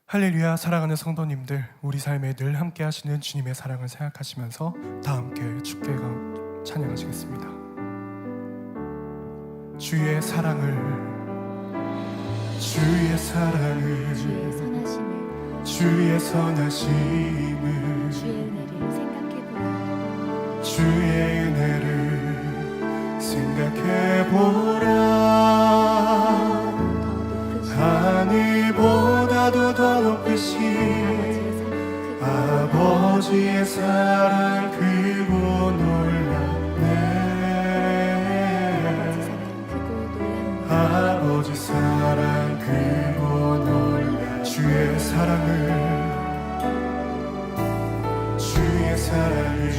할렐루야. 사랑하는 성도님들, 우리 삶에 늘 함께 하시는 주님의 사랑을 생각하시면서 다 함께 주께 찬양하시겠습니다. 주의 사랑을, 주의 사랑을, 주의 선하심을, 주의 은혜를 생각해보라. 하늘보다도 더 높으신 아버지의 사랑 크고 놀랍네. 아버지 사랑 크고 놀랍네. 주의 사랑을, 주의 사랑을,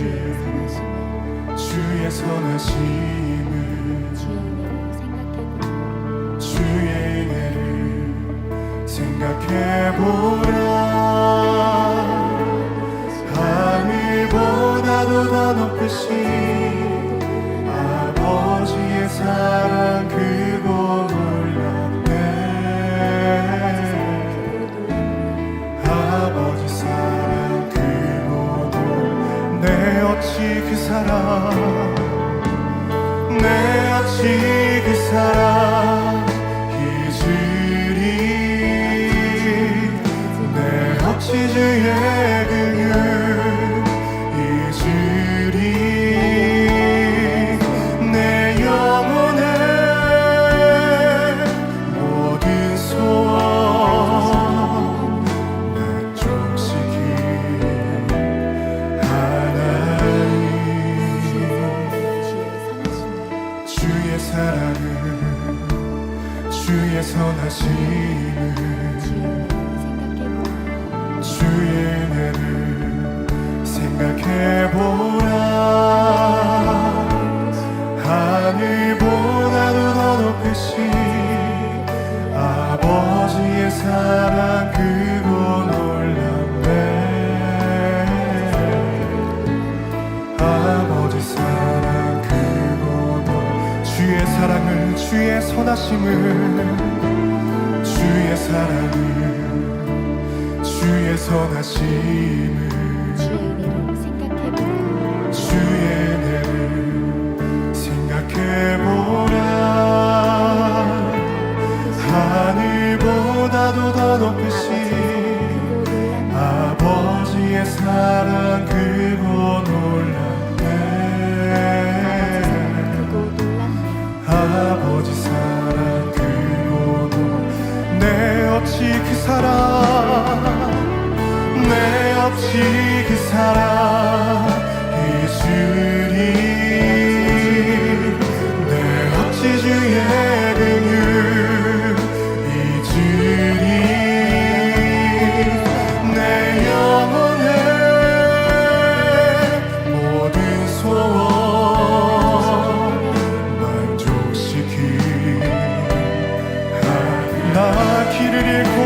주의 선하심을, 주의 은혜를 생각해보라. 하늘보다도 더 높으신 아버지의 사랑 크고 놀랍네. 아버지 사랑 크고 놀랍네. 내 어찌 그 사랑, 내 어찌 그 사랑 잊으리. 내 어찌 주의 긍휼 잊으리. 내 영혼의 모든 소원 만족시킨 하나님. 주의 사랑을, 주의 선하심을, 주의 은혜를 생각해보라. 하늘보다도 더 높으신 아버지의 사랑 크고 놀랍네. 아버지 사랑 크고 놀랍네. 주의 사랑을, 주의 선하심을, 주의 사랑을, 주의 선하심을, 주의 은혜를 생각해보라. 하늘보다도 더 높으신 아버지의 사랑 크고 놀랍네. 아버지 사랑 크고 놀랍네. 내 어찌 그 사랑, 내 어찌 그 사랑 잊으리. 내 어찌 주의 긍휼 잊으리. 내 영혼의 모든 소원 만족시킨 나 길을 잃고,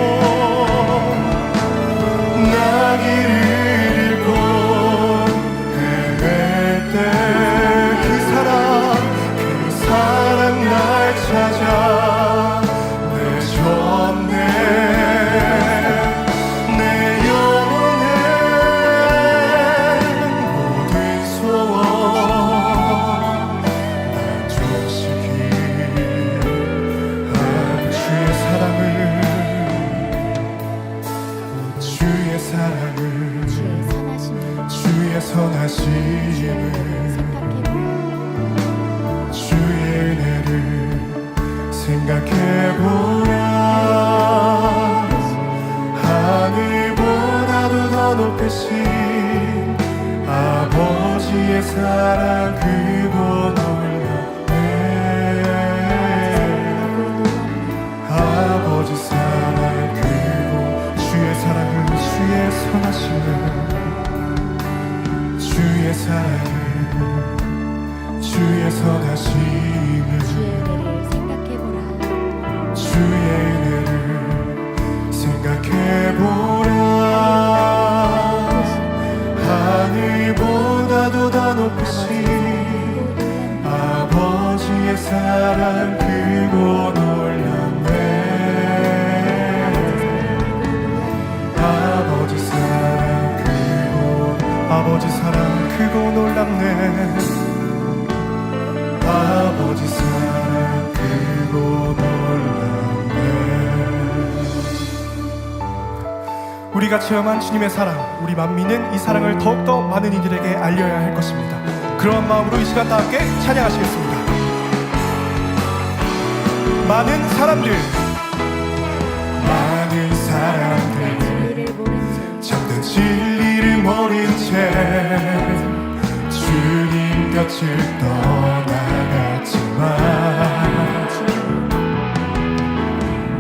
나 길을 잃고 헤맬 때 그 사랑 날 찾아 내셨네. 내 영혼의 모든 소원 만족시킨 주의 사랑을, 주의 사랑을, 주의 선하심을, 주의 은혜를 생각해보라. 하늘보다도 더 높으신 아버지의 사랑 크고 놀랍네. 아버지 사랑 크고, 주의 사랑을, 주의 선하심을, 주의 사랑을, 주의 선하심을, 주의 은혜를 생각해보라. 하늘보다도 더 높으신 아버지의 사랑 크고 놀랍네. 우리가 체험한 주님의 사랑, 우리 만민은 이 사랑을 더욱더 많은 이들에게 알려야 할 것입니다. 그런 마음으로 이 시간 다 함께 찬양하시겠습니다. 많은 사람들 참된 진리를 모른 채 주님 곁을 떠나갔지만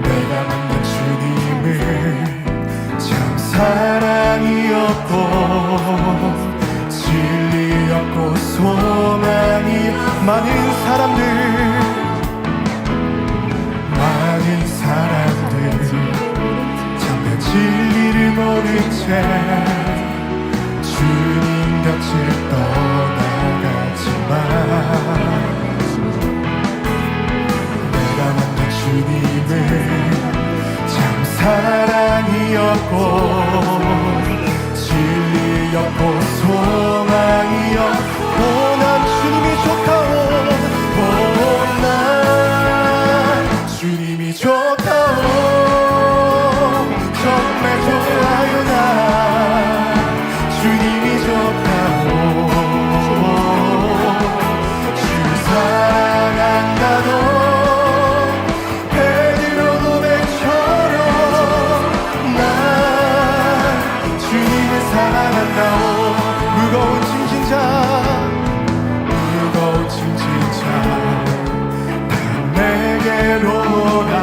내가 만난 주님은 참 사랑이었고 진리였고 소망이 많은 사람들 참된 진리를 모른 채 주님 곁을 떠나갔지만 내가 만난 주님은 참 사랑이었고 진리였고 소망이었고 난 주님이 좋다오 난 주님이 좋다오 정말 좋아요 나 주님이 좋다오 주 사랑한다도 베드로 고백처럼 난 주님을 사랑한다오 무거운 짐진 자 다 내게로 오라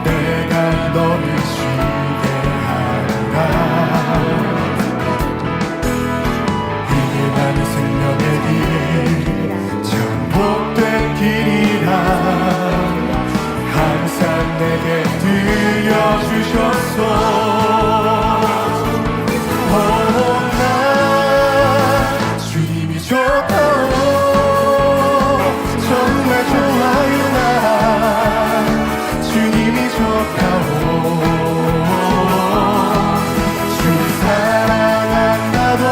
내가 너를 쉬게 하리라 이게 나는 생명의 길 참 복된 길이라 항상 내게 들려주셨소 나 주님이 좋다오 정말 좋아요 나 주님이 좋다오 주 사랑한다도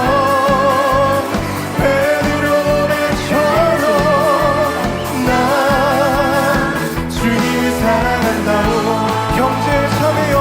베드로 고백처럼 나 주님이 사랑한다오 형제 자매여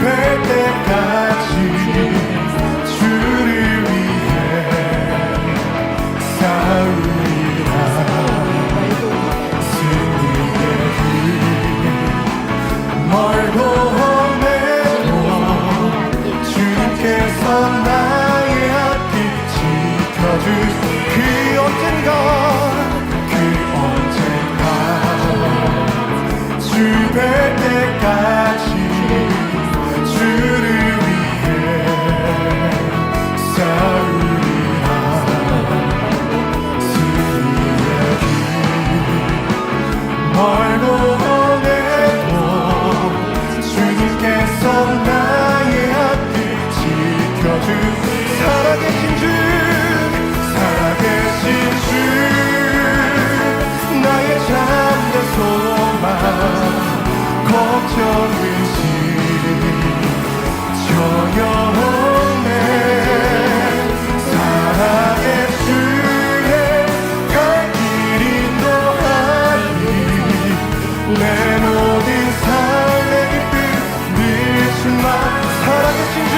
될 때까지 주를 위해 싸우리라. 승리의 길 멀고 험해도 주님께서 나의 앞길 지켜주시. 그 언젠가 주 될 때까지 주를 위해 싸우리라. 승리의 길 멀고 험해도 주님께서 나의 앞길 지켜주. 살아계신 주, 살아계신 주, 나의 잠든 소망 걱정 의심 전혀 없네. 사랑의 주의 갈 길 인도하니 내 모든 삶의 기쁨 늘 주만. 살아계신 주,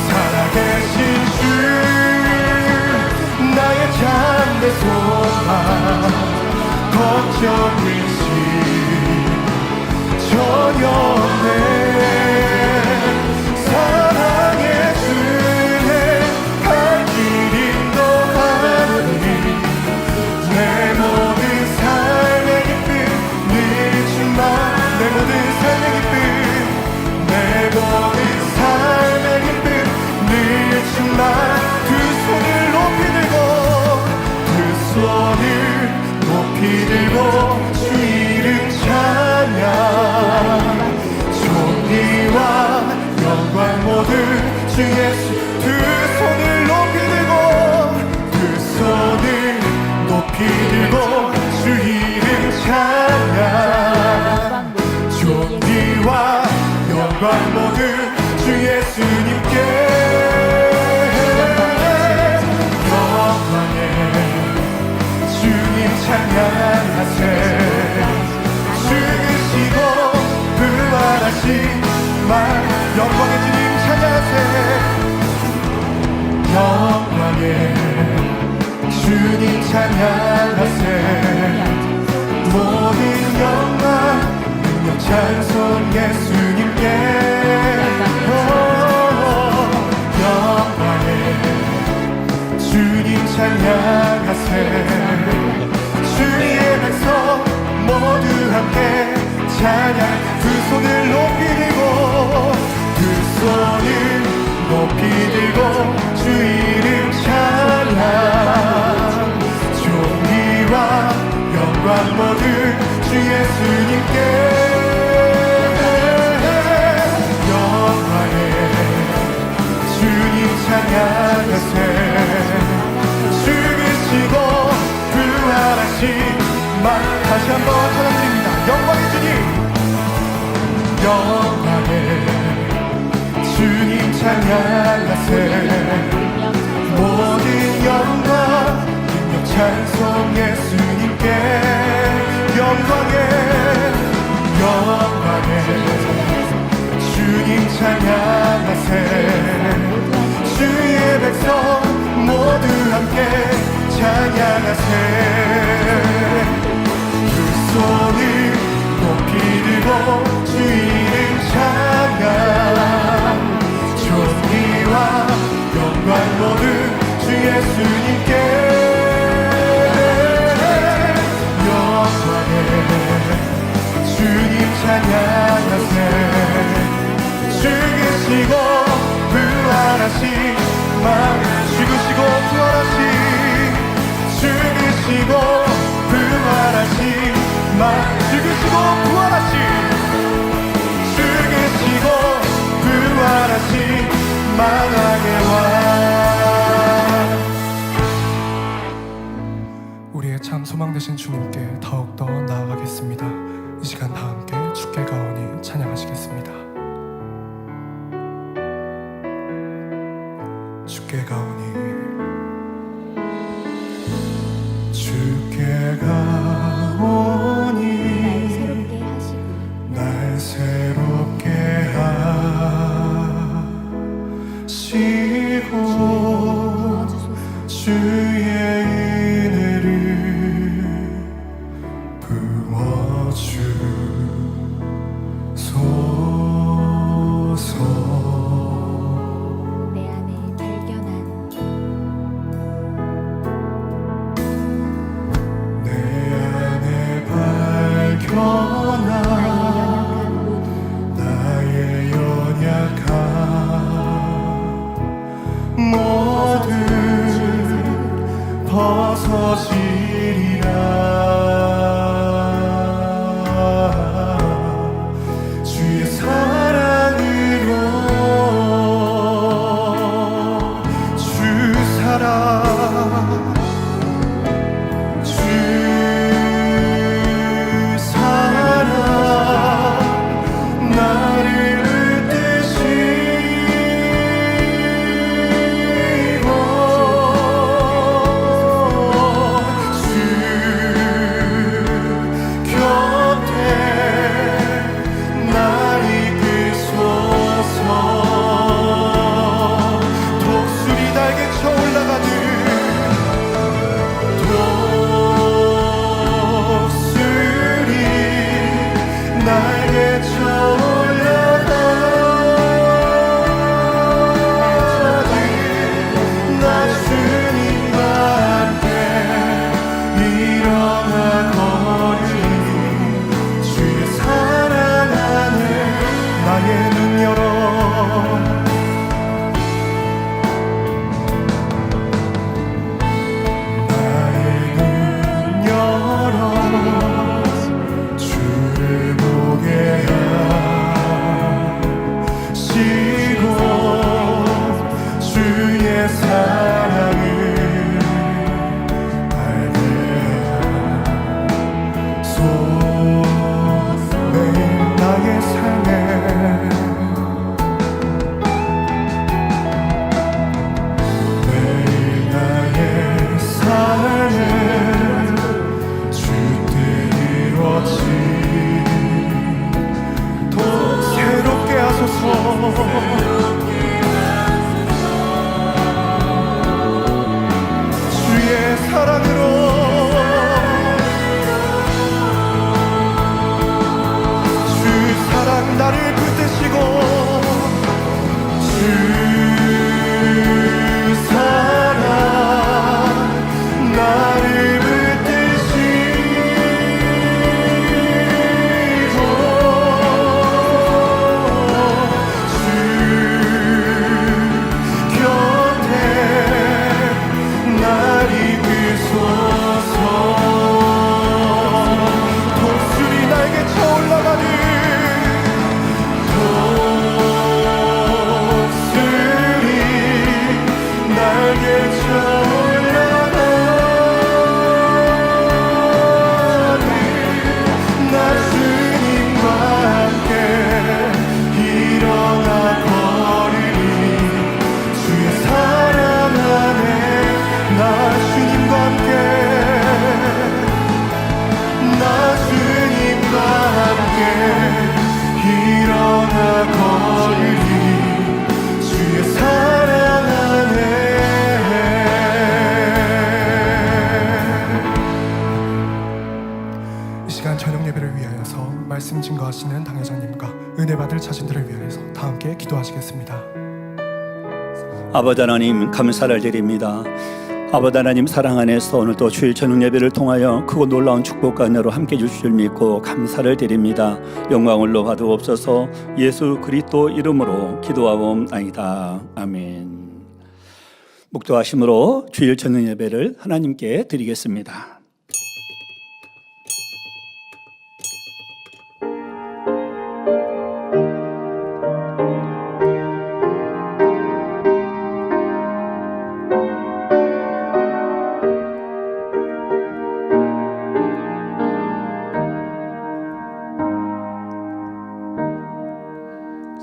살아계신 주, 나의 잠든 소망 걱정 의심 전혀 없네. 사랑의 주의 갈 길 인도하니 내 모든 삶의 기쁨 늘 주만. 내 모든 삶의 기쁨, 내 모든 삶의 기쁨 늘 주만. 두 손을 높이 들고, 두 손을 높이 들고 주 이름 찬양. 존귀와 영광 모두 주 예수. 두 손을 높이 들고, 두 손을 높이 들고 주 이름 찬양. 존귀와 영광 모두 주 예수님께. 영광에 주님 찬양하세. 죽으시고 부활하신 말 영광의 주님 찬양하세. 영광의 주님 찬양하세. 모든 영광 능력 찬송 예수님께. 영광의 주님 찬양하세. 주의 백성 모두 함께 찬양. 두 손을 높이 들고, 두 손을 높이 들고 주 이름 찬양. 존귀와 영광 모두 주 예수님께. 영광에 주님 찬양하세. 죽으시고 부활하신 말 다시 한번 찬양드립니다. 영광의 주님, 영광의 주님 찬양하세. 모든 영광 능력 찬송 예수님께. 영광의 주님 찬양하세. 주의 백성 모두 함께 찬양하세. 두 손을 높이 들고 주 이름 찬양. 존귀와 영광 모두 주 예수님께. 영광의 주님 찬양하세. 죽으시고 부활하신 말. 죽으시고 부활하신, 죽으시고 부활하신 말. 죽으시고 부활하신, 죽으시고 부활하신 만왕의 왕. 우리의 참 소망 되신 주님께 더욱더 나아가겠습니다. 이 시간 다 함께 주께 가오니 찬양하시겠습니다. 주께 가오니, 주께 가오니 날 새롭게 하시고 말씀 증거하시는 당회장님과 은혜 받을 자신들을 위하여서 다 함께 기도하시겠습니다. 아버지 하나님 감사를 드립니다. 아버지 하나님 사랑 안에서 오늘도 주일 저녁 예배를 통하여 크고 놀라운 축복과 은혜로 함께 해주실 줄 믿고 감사를 드립니다. 영광을 받으옵소서. 예수 그리스도 이름으로 기도하옵나이다. 아멘. 묵도하심으로 주일 저녁 예배를 하나님께 드리겠습니다.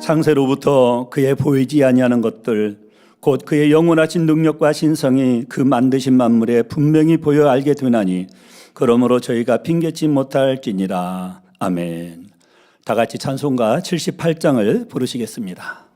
창세로부터 그의 보이지 아니하는 것들 곧 그의 영원하신 능력과 신성이 그 만드신 만물에 분명히 보여 알게 되나니 그러므로 저희가 핑계치 못할지니라. 아멘. 다 같이 찬송가 78장을 부르시겠습니다.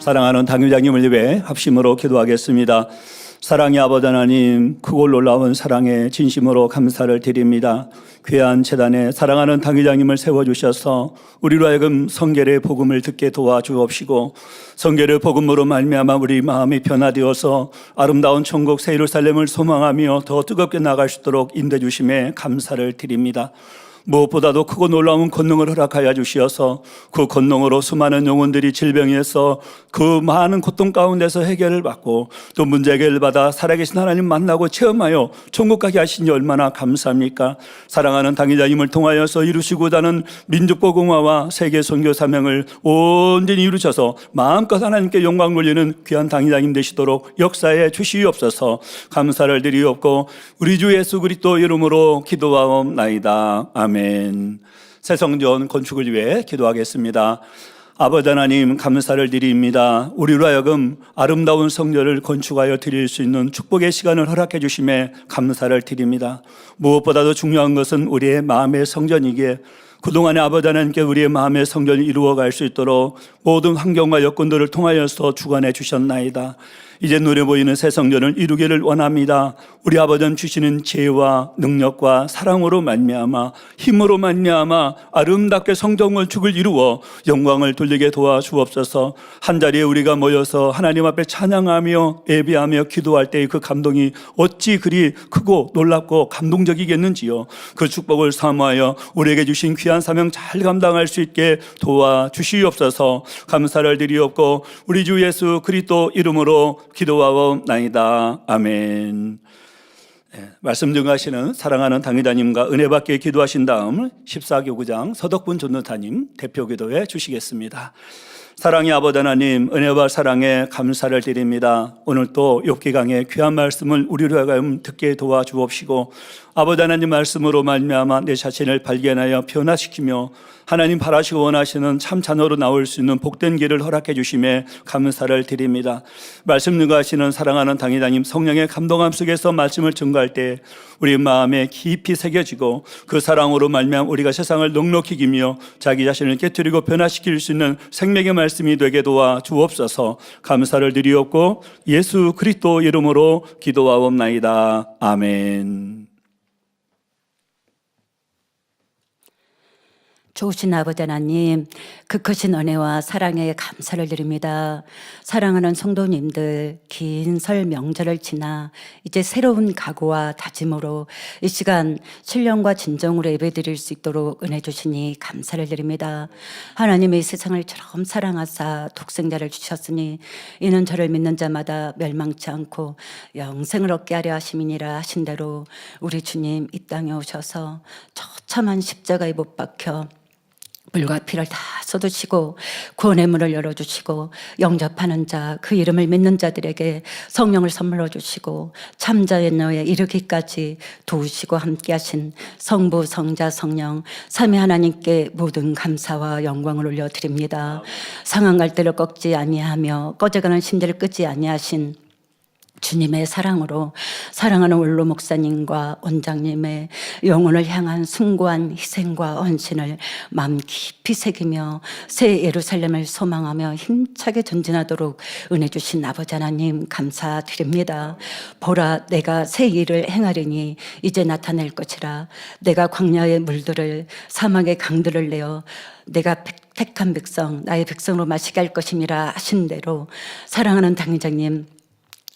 사랑하는 당회장님을 위해 합심으로 기도하겠습니다. 사랑의 아버지 하나님, 크고 놀라운 사랑에 진심으로 감사를 드립니다. 귀한 재단에 사랑하는 당회장님을 세워주셔서 우리로 하여금 성결의 복음을 듣게 도와주옵시고 성결의 복음으로 말미암아 우리 마음이 변화되어서 아름다운 천국 새 예루살렘을 소망하며 더 뜨겁게 나갈 수 있도록 인도해 주심에 감사를 드립니다. 무엇보다도 크고 놀라운 권능을 허락하여 주시어서 그 권능으로 수많은 영혼들이 질병에서 그 많은 고통 가운데서 해결을 받고 또 문제 해결을 받아 살아계신 하나님 만나고 체험하여 천국 가게 하시니 얼마나 감사합니까? 사랑하는 당회장님을 통하여서 이루시고자 하는 민족보공화와 세계 선교 사명을 온전히 이루셔서 마음껏 하나님께 영광 돌리는 귀한 당회장님 되시도록 역사에 주시옵소서. 감사를 드리옵고 우리 주 예수 그리스도 이름으로 기도하옵나이다. 아멘. 새 성전 건축을 위해 기도하겠습니다. 아버지 하나님, 감사를 드립니다. 우리로 하여금 아름다운 성전을 건축하여 드릴 수 있는 축복의 시간을 허락해 주심에 감사를 드립니다. 무엇보다도 중요한 것은 우리의 마음의 성전이기에 그동안에 아버지 하나님께 우리의 마음의 성전을 이루어갈 수 있도록 모든 환경과 여건들을 통하여서 주관해 주셨나이다. 이제 눈에 보이는 새 성전을 이루기를 원합니다. 우리 아버지는 주시는 지혜와 능력과 사랑으로 말미암아 힘으로 말미암아 아름답게 성전 건축을 이루어 영광을 돌리게 도와주옵소서. 한자리에 우리가 모여서 하나님 앞에 찬양하며 예배하며 기도할 때의 그 감동이 어찌 그리 크고 놀랍고 감동적이겠는지요. 그 축복을 사모하여 우리에게 주신 귀한 사명 잘 감당할 수 있게 도와주시옵소서. 감사를 드리옵고 우리 주 예수 그리스도 이름으로 기도하옵나이다. 아멘. 말씀 증하시는 사랑하는 당회자님과 은혜 받게 기도하신 다음 14교구장 서덕분 전도사님 대표 기도해 주시겠습니다. 사랑의 아버지 하나님, 은혜와 사랑에 감사를 드립니다. 오늘 또 욥기 강의 귀한 말씀을 우리로 하여금 듣게 도와주옵시고 아버지 하나님 말씀으로 말미암아 내 자신을 발견하여 변화시키며 하나님 바라시고 원하시는 참 자녀로 나올 수 있는 복된 길을 허락해 주심에 감사를 드립니다. 말씀 증거하시는 사랑하는 당회장님 성령의 감동함 속에서 말씀을 증거할 때 우리 마음에 깊이 새겨지고 그 사랑으로 말미암아 우리가 세상을 넉넉히 이기며 자기 자신을 깨뜨리고 변화시킬 수 있는 생명의 말씀이 되게 도와 주옵소서. 감사를 드리옵고 예수 그리스도 이름으로 기도하옵나이다. 아멘. 좋으신 아버지 하나님, 그 크신 은혜와 사랑에 감사를 드립니다. 사랑하는 성도님들, 긴 설 명절을 지나 이제 새로운 각오와 다짐으로 이 시간 신령과 진정으로 예배드릴 수 있도록 은혜 주시니 감사를 드립니다. 하나님의 세상을 처럼 사랑하사 독생자를 주셨으니 이는 저를 믿는 자마다 멸망치 않고 영생을 얻게 하려 하심이니라 하신 대로 우리 주님 이 땅에 오셔서 처참한 십자가에 못 박혀 물과 피를 다 쏟으시고 구원의 문을 열어주시고 영접하는 자, 그 이름을 믿는 자들에게 성령을 선물로 주시고 참자의 너에 이르기까지 도우시고 함께하신 성부, 성자, 성령 삼위 하나님께 모든 감사와 영광을 올려드립니다. 상한 갈대를 꺾지 아니하며 꺼져가는 심지를 끄지 아니하신 주님의 사랑으로 사랑하는 원로 목사님과 원장님의 영혼을 향한 숭고한 희생과 헌신을 마음 깊이 새기며 새 예루살렘을 소망하며 힘차게 전진하도록 은혜 주신 아버지 하나님 감사드립니다. 보라, 내가 새 일을 행하리니 이제 나타낼 것이라. 내가 광야의 물들을 사막의 강들을 내어 내가 택한 백성 나의 백성으로 마시게 할 것임이라 하신 대로 사랑하는 당회장님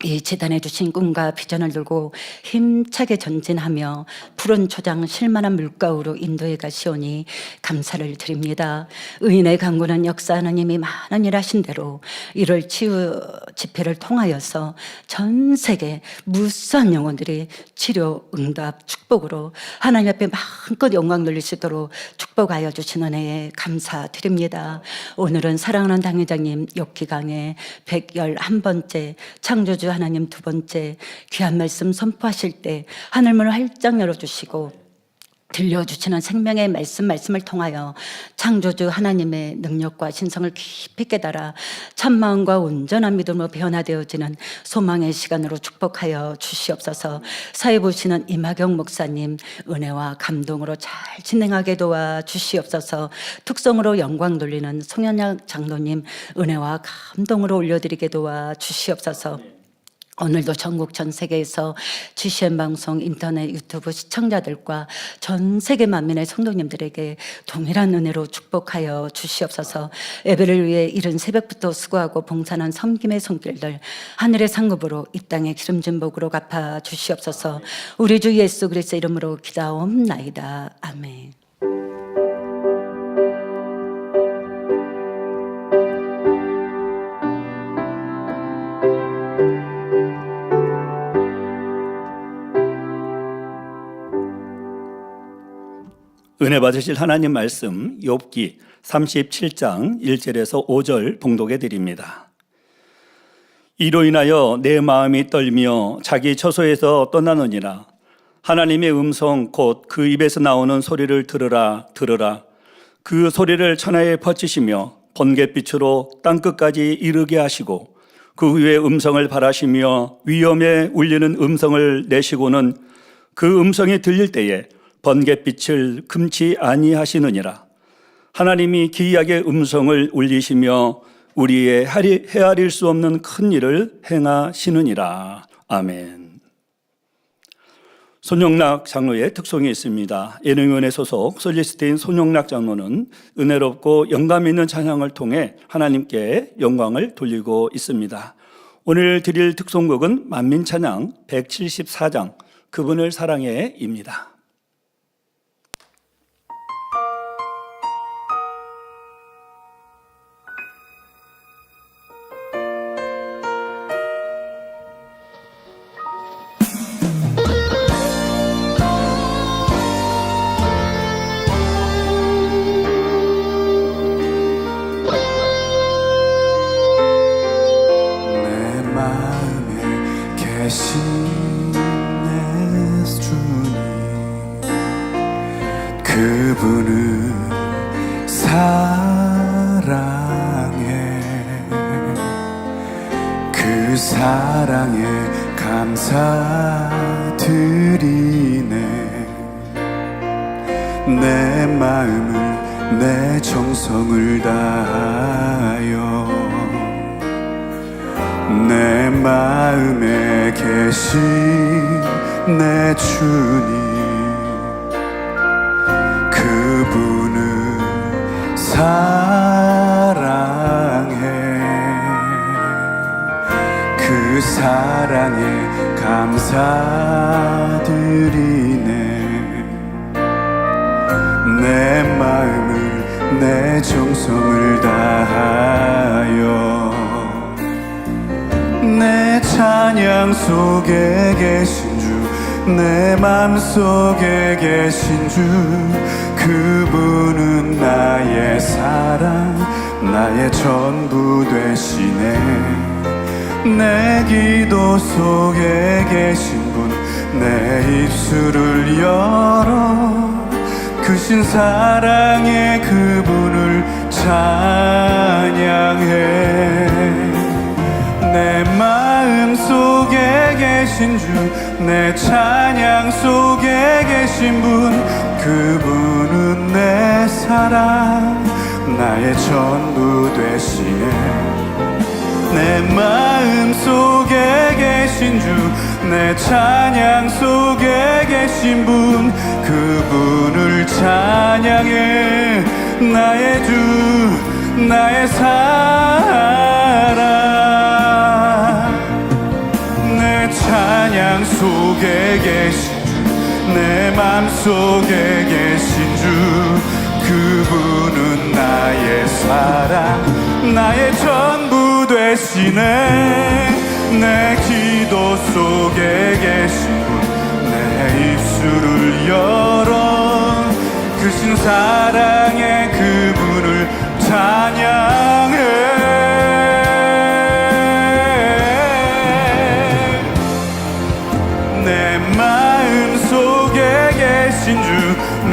이 재단에 주신 꿈과 비전을 들고 힘차게 전진하며 푸른 초장 실만한 물가으로 인도해 가시오니 감사를 드립니다. 의인의 강구는 역사 하나님이 많은 일 하신 대로 1월 치유 집회를 통하여서 전 세계 무수한 영혼들이 치료, 응답, 축복으로 하나님 앞에 마음껏 영광 돌릴 수 있도록 축복하여 주신 은혜에 감사드립니다. 오늘은 사랑하는 당회장님 욥기 강의 111번째 창조주 하나님 두 번째 귀한 말씀 선포하실 때 하늘문을 활짝 열어주시고 들려주시는 생명의 말씀을 통하여 창조주 하나님의 능력과 신성을 깊이 깨달아 참마음과 온전한 믿음으로 변화되어지는 소망의 시간으로 축복하여 주시옵소서. 사회 보시는 이마경 목사님 은혜와 감동으로 잘 진행하게 도와 주시옵소서. 특성으로 영광 돌리는 송현약 장로님 은혜와 감동으로 올려드리게 도와 주시옵소서. 오늘도 전국 전 세계에서 GCN 방송 인터넷 유튜브 시청자들과 전 세계 만민의 성도님들에게 동일한 은혜로 축복하여 주시옵소서. 예배를 위해 이른 새벽부터 수고하고 봉사하는 섬김의 손길들 하늘의 상급으로 이 땅의 기름진 복으로 갚아 주시옵소서. 우리 주 예수 그리스도 이름으로 기도하옵나이다. 아멘. 은혜 받으실 하나님 말씀 욥기 37장 1절에서 5절 봉독해 드립니다. 이로 인하여 내 마음이 떨며 자기 처소에서 떠나느니라. 하나님의 음성 곧 그 입에서 나오는 소리를 들으라. 그 소리를 천하에 퍼치시며 번갯빛으로 땅끝까지 이르게 하시고 그 후에 음성을 바라시며 위엄에 울리는 음성을 내시고는 그 음성이 들릴 때에 번갯빛을 금치 아니하시느니라. 하나님이 기이하게 음성을 울리시며 우리의 헤아릴 수 없는 큰 일을 행하시느니라. 아멘. 손영락 장로의 특성이 있습니다. 예능위원회 소속 솔리스트인 손영락 장로는 은혜롭고 영감 있는 찬양을 통해 하나님께 영광을 돌리고 있습니다. 오늘 드릴 특송곡은 만민찬양 174장 그분을 사랑해입니다. 그분을 사랑해 그 사랑에 감사드리네 내 마음을 내 정성을 다하여 내 마음에 계신 내 주님 그분을 사랑해 그 사랑에 감사드리네 내 마음을 내 정성을 다하여 내 찬양 속에 계신 주 내 맘속에 계신 주 그분은 나의 사랑 나의 전부 되시네 내 기도 속에 계신 분 내 입술을 열어 크신 사랑의 그분을 찬양해 내 마음 속에 계신 주 내 찬양 속에 계신 분 그분은 내 사랑 나의 전부 되시네 내 마음 속에 계신 주 내 찬양 속에 계신 분 그분을 찬양해 나의 주 나의 사랑 내 찬양 속에 계신 내 맘속에 계신 주 그분은 나의 사랑 나의 전부 되시네 내 기도 속에 계신 분 내 입술을 열어 크신 사랑의 그분을 찬양해 내 마음 속에 계신 주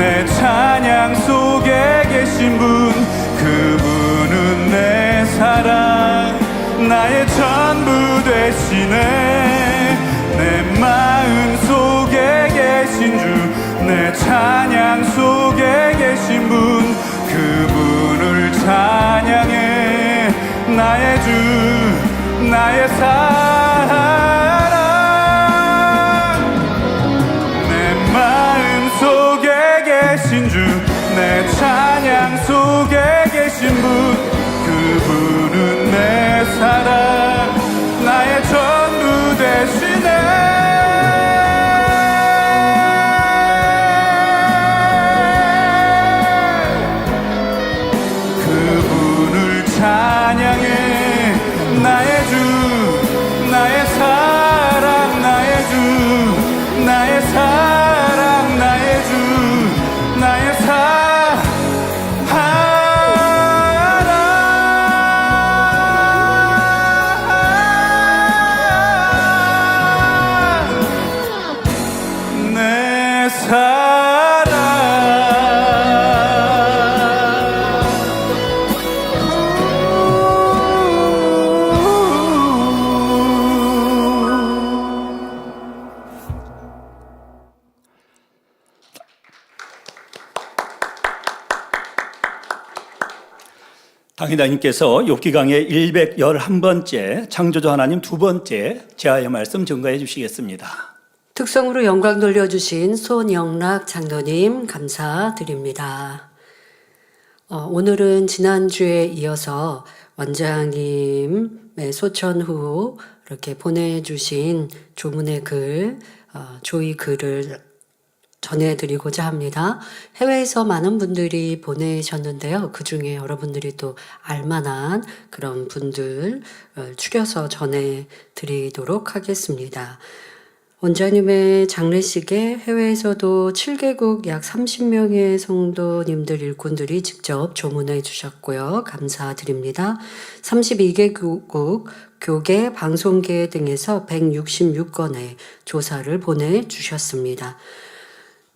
나의 전부 되시네. 내 마음 속에 계신 주, 내 찬양 속에 계신 분, 그분을 찬양해. 나의 주, 나의 사랑. 내 마음 속에 계신 주, 내 찬양 속에 계신 분, 그분은 내 사랑, 나의 전부 되시네. 그분을 찬양해. 나의 주, 나의 사랑, 나의 주, 나의 사랑, 나의 주, 나의 내 사랑. 당회장님께서 욥기 강의 111번째 창조주 하나님 두 번째 제하의 말씀 증거해 주시겠습니다. 특성으로 영광 돌려주신 손영락 장로님 감사드립니다. 오늘은 지난주에 이어서 원장님의 소천 후 이렇게 보내주신 조문의 글, 조의 글을 전해드리고자 합니다. 해외에서 많은 분들이 보내셨는데요. 그 중에 여러분들이 또 알만한 그런 분들 추려서 전해드리도록 하겠습니다. 원장님의 장례식에 해외에서도 7개국 약 30명의 성도님들 일꾼들이 직접 조문해 주셨고요. 감사드립니다. 32개국 교계, 방송계 등에서 166건의 조사를 보내주셨습니다.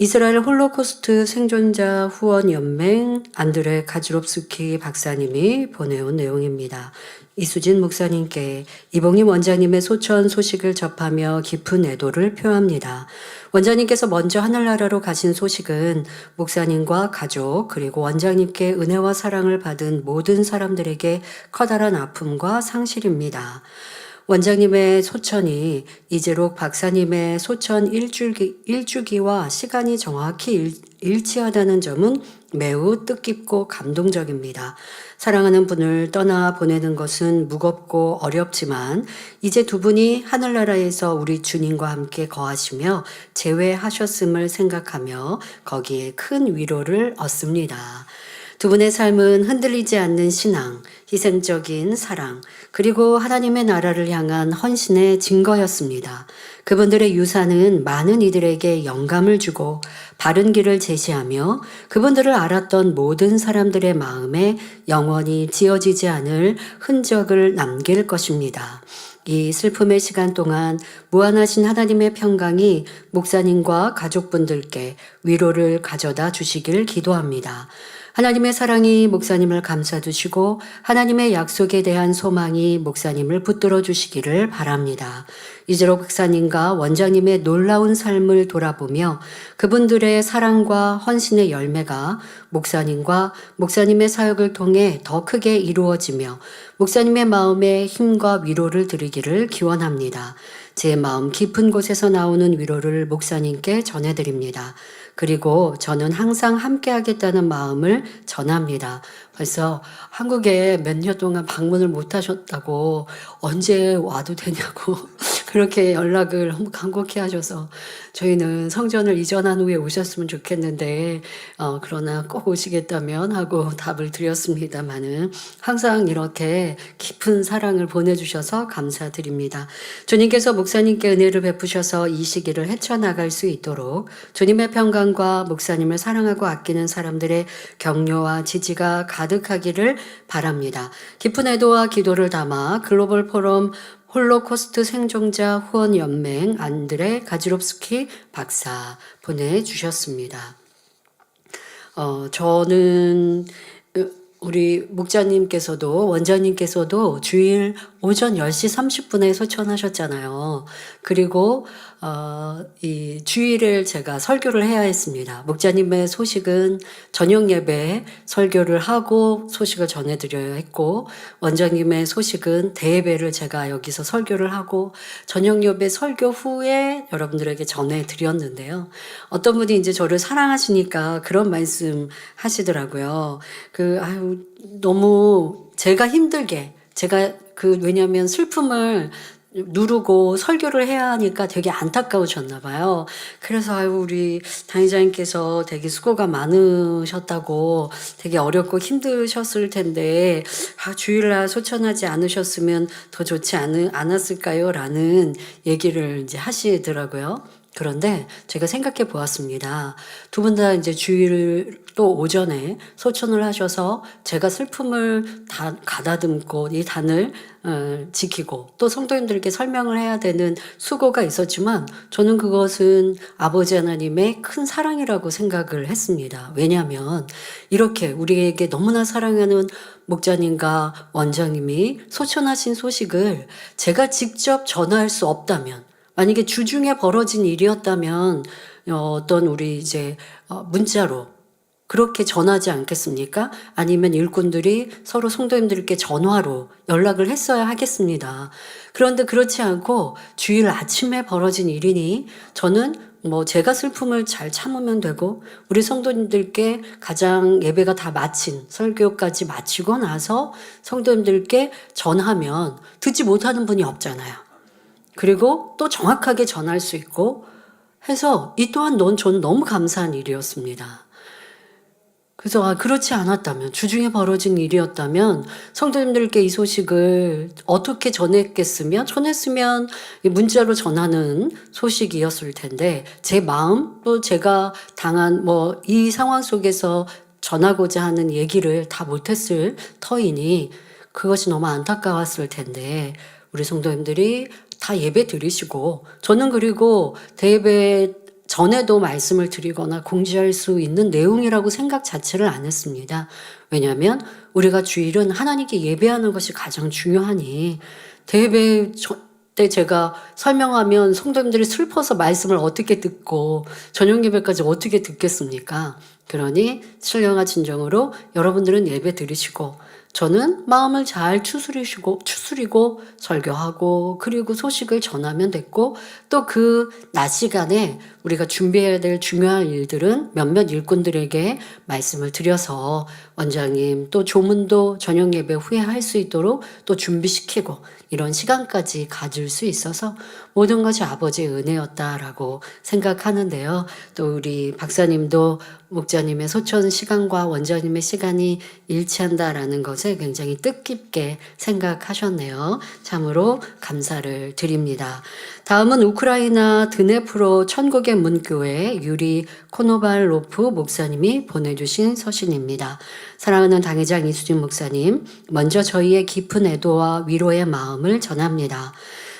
이스라엘 홀로코스트 생존자 후원 연맹 안드레 가즈롭스키 박사님이 보내온 내용입니다. 이수진 목사님께 이봉림 원장님의 소천 소식을 접하며 깊은 애도를 표합니다. 원장님께서 먼저 하늘나라로 가신 소식은 목사님과 가족 그리고 원장님께 은혜와 사랑을 받은 모든 사람들에게 커다란 아픔과 상실입니다. 원장님의 소천이 이재록 박사님의 소천 일주기와 시간이 정확히 일치하다는 점은 매우 뜻깊고 감동적입니다. 사랑하는 분을 떠나 보내는 것은 무겁고 어렵지만 이제 두 분이 하늘나라에서 우리 주님과 함께 거하시며 재회하셨음을 생각하며 거기에 큰 위로를 얻습니다. 두 분의 삶은 흔들리지 않는 신앙, 희생적인 사랑, 그리고 하나님의 나라를 향한 헌신의 증거였습니다. 그분들의 유산은 많은 이들에게 영감을 주고 바른 길을 제시하며 그분들을 알았던 모든 사람들의 마음에 영원히 지워지지 않을 흔적을 남길 것입니다. 이 슬픔의 시간 동안 무한하신 하나님의 평강이 목사님과 가족분들께 위로를 가져다 주시길 기도합니다. 하나님의 사랑이 목사님을 감싸주시고 하나님의 약속에 대한 소망이 목사님을 붙들어 주시기를 바랍니다. 이재록 박사님과 원장님의 놀라운 삶을 돌아보며 그분들의 사랑과 헌신의 열매가 목사님과 목사님의 사역을 통해 더 크게 이루어지며 목사님의 마음에 힘과 위로를 드리기를 기원합니다. 제 마음 깊은 곳에서 나오는 위로를 목사님께 전해드립니다. 그리고 저는 항상 함께 하겠다는 마음을 전합니다. 벌써 한국에 몇 년 동안 방문을 못 하셨다고 언제 와도 되냐고 그렇게 연락을 간곡히 하셔서 저희는 성전을 이전한 후에 오셨으면 좋겠는데 그러나 꼭 오시겠다면 하고 답을 드렸습니다마는 항상 이렇게 깊은 사랑을 보내주셔서 감사드립니다. 주님께서 목사님께 은혜를 베푸셔서 이 시기를 헤쳐나갈 수 있도록 주님의 평강과 목사님을 사랑하고 아끼는 사람들의 격려와 지지가 가득하기를 바랍니다. 깊은 애도와 기도를 담아 글로벌 포럼 홀로코스트 생존자 후원 연맹 안드레 가즈롭스키 박사 보내주셨습니다. 저는 우리 목자님께서도 원장님께서도 주일 오전 10시 30분에 소천하셨잖아요. 그리고 이 주일을 제가 설교를 해야 했습니다. 목자님의 소식은 저녁 예배 설교를 하고 소식을 전해드려야 했고, 원장님의 소식은 대예배를 제가 여기서 설교를 하고 저녁 예배 설교 후에 여러분들에게 전해드렸는데요. 어떤 분이 이제 저를 사랑하시니까 그런 말씀 하시더라고요. 너무 제가 힘들게, 제가 왜냐면 슬픔을 누르고 설교를 해야 하니까 되게 안타까우셨나 봐요. 그래서 우리 당회장님께서 되게 수고가 많으셨다고, 되게 어렵고 힘드셨을 텐데 주일날 소천하지 않으셨으면 더 좋지 않았을까요? 라는 얘기를 이제 하시더라고요. 그런데 제가 생각해 보았습니다. 두 분 다 이제 주일 또 오전에 소천을 하셔서 제가 슬픔을 다 가다듬고 이 단을 지키고 또 성도님들께 설명을 해야 되는 수고가 있었지만, 저는 그것은 아버지 하나님의 큰 사랑이라고 생각을 했습니다. 왜냐하면 이렇게 우리에게 너무나 사랑하는 목자님과 원장님이 소천하신 소식을 제가 직접 전할 수 없다면, 만약에 주중에 벌어진 일이었다면 어떤 우리 이제 문자로 그렇게 전하지 않겠습니까? 아니면 일꾼들이 서로 성도님들께 전화로 연락을 했어야 하겠습니다. 그런데 그렇지 않고 주일 아침에 벌어진 일이니 저는 제가 슬픔을 잘 참으면 되고, 우리 성도님들께 가장 예배가 다 마친 설교까지 마치고 나서 성도님들께 전하면 듣지 못하는 분이 없잖아요. 그리고 또 정확하게 전할 수 있고 해서 이 또한 저는 너무 감사한 일이었습니다. 그래서 그렇지 않았다면, 주중에 벌어진 일이었다면 성도님들께 이 소식을 어떻게 전했으면 문자로 전하는 소식이었을 텐데, 제 마음 또 제가 당한 이 상황 속에서 전하고자 하는 얘기를 다 못했을 터이니 그것이 너무 안타까웠을 텐데, 우리 성도님들이 다 예배 드리시고, 저는 그리고 대예배 전에도 말씀을 드리거나 공지할 수 있는 내용이라고 생각 자체를 안 했습니다. 왜냐하면 우리가 주일은 하나님께 예배하는 것이 가장 중요하니, 대예배 때 제가 설명하면 성도님들이 슬퍼서 말씀을 어떻게 듣고 저녁 예배까지 어떻게 듣겠습니까? 그러니 신령한 진정으로 여러분들은 예배 드리시고, 저는 마음을 잘 추스리고 설교하고 그리고 소식을 전하면 됐고, 또 그 낮 시간에 우리가 준비해야 될 중요한 일들은 몇몇 일꾼들에게 말씀을 드려서 원장님 또 조문도 저녁 예배 후에 할 수 있도록 또 준비시키고, 이런 시간까지 가질 수 있어서 모든 것이 아버지의 은혜였다라고 생각하는데요. 또 우리 박사님도 목자님의 소천 시간과 원장님의 시간이 일치한다라는 것을 굉장히 뜻깊게 생각하셨네요. 참으로 감사를 드립니다. 다음은 우크라이나 드네프로 천국의 문교회 유리 코노발로프 목사님이 보내주신 서신입니다. 사랑하는 당회장 이수진 목사님, 먼저 저희의 깊은 애도와 위로의 마음을 전합니다.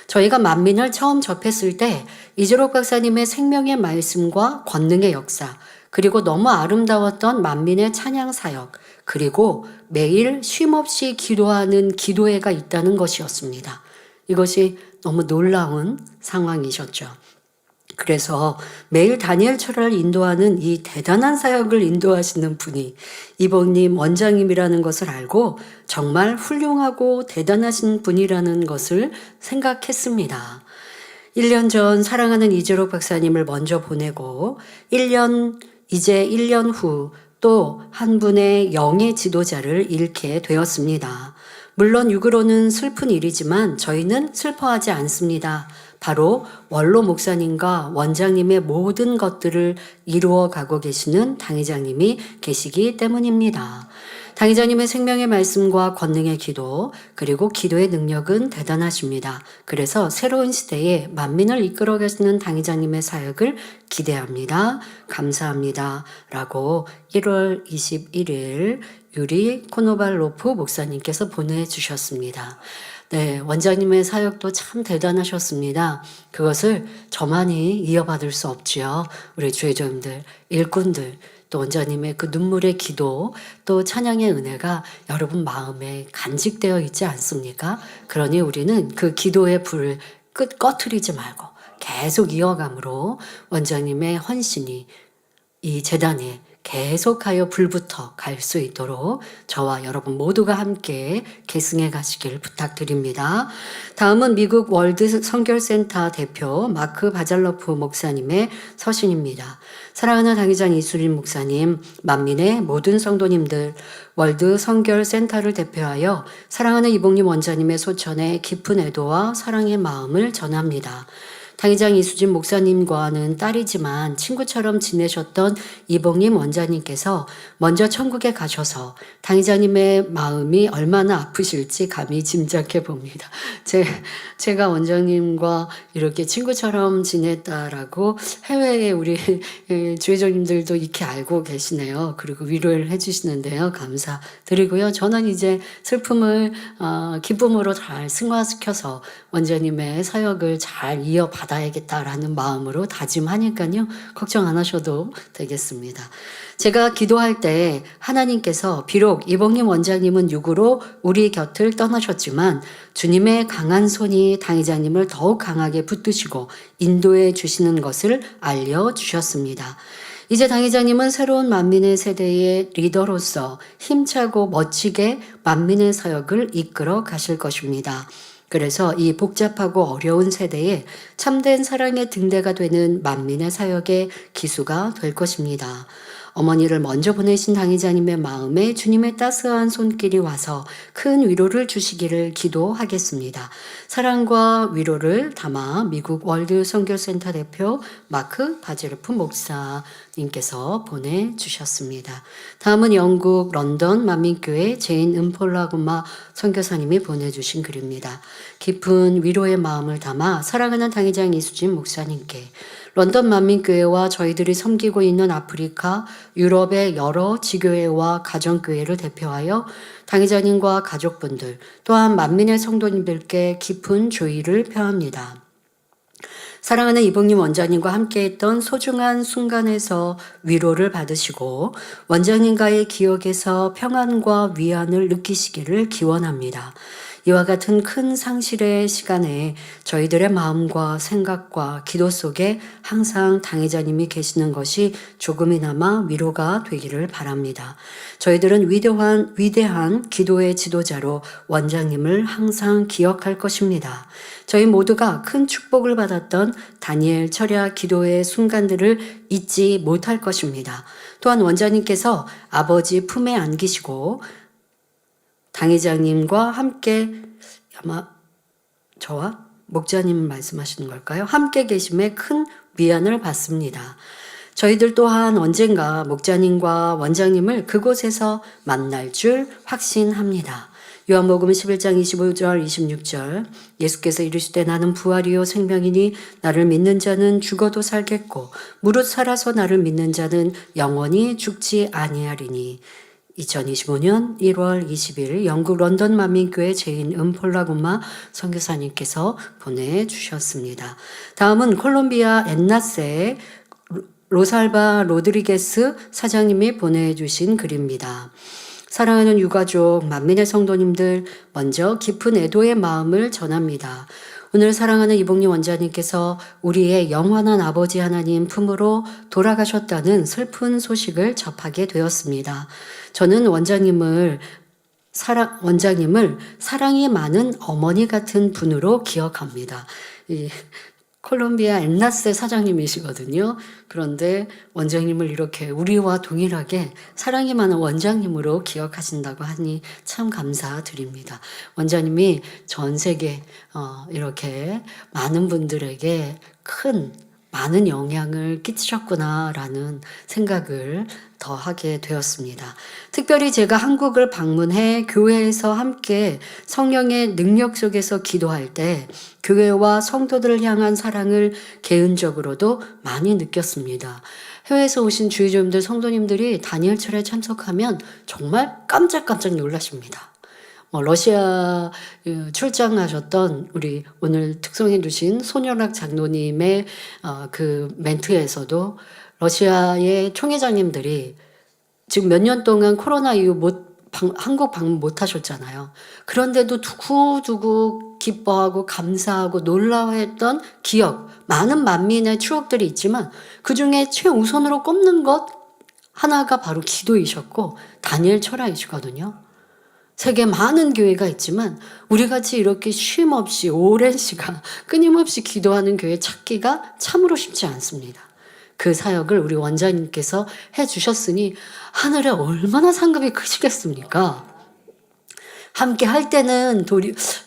저희가 만민을 처음 접했을 때 이재록 박사님의 생명의 말씀과 권능의 역사, 그리고 너무 아름다웠던 만민의 찬양 사역, 그리고 매일 쉼없이 기도하는 기도회가 있다는 것이었습니다. 이것이 너무 놀라운 상황이셨죠. 그래서 매일 다니엘철을 인도하는 이 대단한 사역을 인도하시는 분이 이복님 원장님이라는 것을 알고 정말 훌륭하고 대단하신 분이라는 것을 생각했습니다. 1년 전 사랑하는 이재록 박사님을 먼저 보내고 이제 1년 후 또 한 분의 영의 지도자를 잃게 되었습니다. 물론 육으로는 슬픈 일이지만 저희는 슬퍼하지 않습니다. 바로 원로 목사님과 원장님의 모든 것들을 이루어 가고 계시는 당회장님이 계시기 때문입니다. 당회장님의 생명의 말씀과 권능의 기도, 그리고 기도의 능력은 대단하십니다. 그래서 새로운 시대에 만민을 이끌어 가시는 당회장님의 사역을 기대합니다. 감사합니다. 라고 1월 21일 유리 코노발로프 목사님께서 보내주셨습니다. 네, 원장님의 사역도 참 대단하셨습니다. 그것을 저만이 이어받을 수 없지요. 우리 주의자님들, 일꾼들, 또 원장님의 그 눈물의 기도 또 찬양의 은혜가 여러분 마음에 간직되어 있지 않습니까? 그러니 우리는 그 기도의 불을 꺼트리지 말고 계속 이어감으로 원장님의 헌신이 이 재단에 계속하여 불붙어 갈 수 있도록 저와 여러분 모두가 함께 계승해 가시길 부탁드립니다. 다음은 미국 월드 선결센터 대표 마크 바잘로프 목사님의 서신입니다. 사랑하는 당회장 이수린 목사님, 만민의 모든 성도님들, 월드 선결센터를 대표하여 사랑하는 이봉림 원장님의 소천에 깊은 애도와 사랑의 마음을 전합니다. 당회장 이수진 목사님과는 딸이지만 친구처럼 지내셨던 이봉림 원장님께서 먼저 천국에 가셔서 당회장님의 마음이 얼마나 아프실지 감히 짐작해 봅니다. 제가 원장님과 이렇게 친구처럼 지냈다라고 해외에 우리 주회장님들도 익히 알고 계시네요. 그리고 위로를 해주시는데요. 감사드리고요. 저는 이제 슬픔을 기쁨으로 잘 승화시켜서 원장님의 사역을 잘 이어받아야겠다라는 마음으로 다짐하니까요. 걱정 안 하셔도 되겠습니다. 제가 기도할 때 하나님께서 비록 이봉림 원장님은 육으로 우리 곁을 떠나셨지만 주님의 강한 손이 당회장님을 더욱 강하게 붙드시고 인도해 주시는 것을 알려주셨습니다. 이제 당회장님은 새로운 만민의 세대의 리더로서 힘차고 멋지게 만민의 사역을 이끌어 가실 것입니다. 그래서 이 복잡하고 어려운 세대에 참된 사랑의 등대가 되는 만민의 사역의 기수가 될 것입니다. 어머니를 먼저 보내신 당회장님의 마음에 주님의 따스한 손길이 와서 큰 위로를 주시기를 기도하겠습니다. 사랑과 위로를 담아 미국 월드 선교센터 대표 마크 바젤로프 목사님께서 보내주셨습니다. 다음은 영국 런던 만민교회 제인 은폴라구마 선교사님이 보내주신 글입니다. 깊은 위로의 마음을 담아 사랑하는 당회장 이수진 목사님께 런던 만민교회와 저희들이 섬기고 있는 아프리카, 유럽의 여러 지교회와 가정교회를 대표하여 당회자님과 가족분들 또한 만민의 성도님들께 깊은 조의를 표합니다. 사랑하는 이봉림 원장님과 함께했던 소중한 순간에서 위로를 받으시고 원장님과의 기억에서 평안과 위안을 느끼시기를 기원합니다. 이와 같은 큰 상실의 시간에 저희들의 마음과 생각과 기도 속에 항상 당회자님이 계시는 것이 조금이나마 위로가 되기를 바랍니다. 저희들은 위대한 기도의 지도자로 원장님을 항상 기억할 것입니다. 저희 모두가 큰 축복을 받았던 다니엘 철야 기도의 순간들을 잊지 못할 것입니다. 또한 원장님께서 아버지 품에 안기시고 당회장님과 함께 아마 저와 목자님 말씀하시는 걸까요? 함께 계심에 큰 위안을 받습니다. 저희들 또한 언젠가 목자님과 원장님을 그곳에서 만날 줄 확신합니다. 요한복음 11장 25절 26절 예수께서 이르시되 나는 부활이요 생명이니 나를 믿는 자는 죽어도 살겠고 무릇 살아서 나를 믿는 자는 영원히 죽지 아니하리니 2025년 1월 20일 영국 런던 만민교회 제인 은폴라구마 선교사님께서 보내주셨습니다. 다음은 콜롬비아 엔나세의 로살바 로드리게스 사장님이 보내주신 글입니다. 사랑하는 유가족 만민의 성도님들, 먼저 깊은 애도의 마음을 전합니다. 오늘 사랑하는 이봉림 원장님께서 우리의 영원한 아버지 하나님 품으로 돌아가셨다는 슬픈 소식을 접하게 되었습니다. 저는 원장님을 사랑이 많은 어머니 같은 분으로 기억합니다. 콜롬비아 엔나세 사장님이시거든요. 그런데 원장님을 이렇게 우리와 동일하게 사랑이 많은 원장님으로 기억하신다고 하니 참 감사드립니다. 원장님이 전 세계 이렇게 많은 분들에게 많은 영향을 끼치셨구나라는 생각을 더 하게 되었습니다. 특별히 제가 한국을 방문해 교회에서 함께 성령의 능력 속에서 기도할 때 교회와 성도들을 향한 사랑을 개인적으로도 많이 느꼈습니다. 해외에서 오신 주의종님들, 성도님들이 다니엘철에 참석하면 정말 깜짝깜짝 놀라십니다. 러시아 출장하셨던 우리 오늘 특송해 주신 손연락 장로님의 그 멘트에서도 러시아의 총회장님들이 지금 몇 년 동안 코로나 이후 한국 방문 못 하셨잖아요. 그런데도 두고두고 기뻐하고 감사하고 놀라워했던 기억, 많은 만민의 추억들이 있지만 그중에 최우선으로 꼽는 것 하나가 바로 기도이셨고 다니엘 철학이시거든요. 세계 많은 교회가 있지만 우리같이 이렇게 쉼 없이 오랜 시간 끊임없이 기도하는 교회 찾기가 참으로 쉽지 않습니다. 그 사역을 우리 원장님께서 해주셨으니 하늘에 얼마나 상급이 크시겠습니까? 함께 할 때는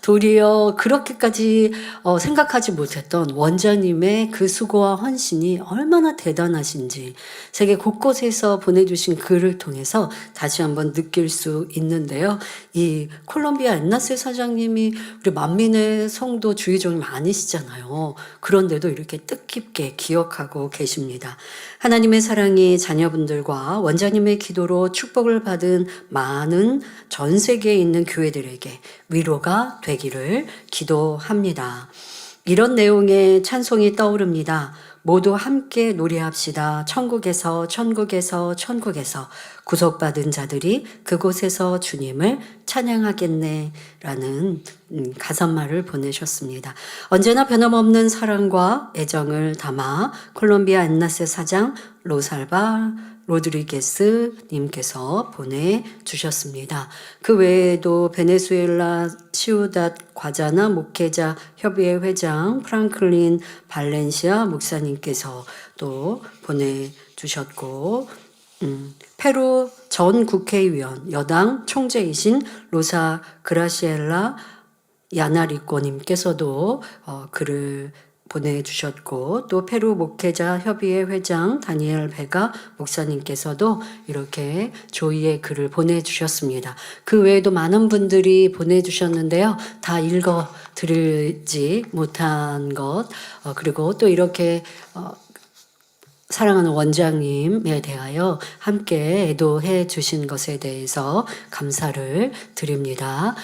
도리어 그렇게까지 생각하지 못했던 원장님의 그 수고와 헌신이 얼마나 대단하신지 세계 곳곳에서 보내주신 글을 통해서 다시 한번 느낄 수 있는데요. 이 콜롬비아 엔나세 사장님이 우리 만민의 성도 주의종이 많으시잖아요. 그런데도 이렇게 뜻깊게 기억하고 계십니다. 하나님의 사랑이 자녀분들과 원장님의 기도로 축복을 받은 많은 전 세계에 있는 교회들에게 위로가 되기를 기도합니다. 이런 내용의 찬송이 떠오릅니다. 모두 함께 노래합시다. 천국에서 천국에서 천국에서 구속받은 자들이 그곳에서 주님을 찬양하겠네 라는 가사말을 보내셨습니다. 언제나 변함없는 사랑과 애정을 담아 콜롬비아 엔나세 사장 로살바 로드리게스 님께서 보내주셨습니다. 그 외에도 베네수엘라 시우닷 과자나 목회자 협의회 회장 프랑클린 발렌시아 목사님께서 또 보내주셨고 페루 전 국회의원 여당 총재이신 로사 그라시엘라 야나리꼬님께서도 글을 보내주셨고 또 페루 목회자 협의회 회장 다니엘 베가 목사님께서도 이렇게 조의의 글을 보내주셨습니다. 그 외에도 많은 분들이 보내주셨는데요. 다 읽어드리지 못한 것 그리고 또 이렇게 사랑하는 원장님에 대하여 함께 애도해 주신 것에 대해서 감사를 드립니다.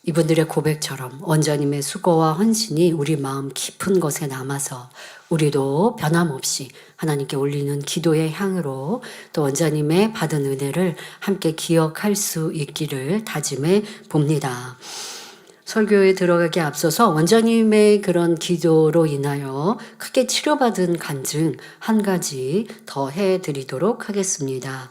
이분들의 고백처럼 원장님의 수고와 헌신이 우리 마음 깊은 것에 남아서 우리도 변함없이 하나님께 올리는 기도의 향으로 또 원장님의 받은 은혜를 함께 기억할 수 있기를 다짐해 봅니다. 설교에 들어가기 앞서서 원장님의 그런 기도로 인하여 크게 치료받은 간증 한 가지 더 해드리도록 하겠습니다.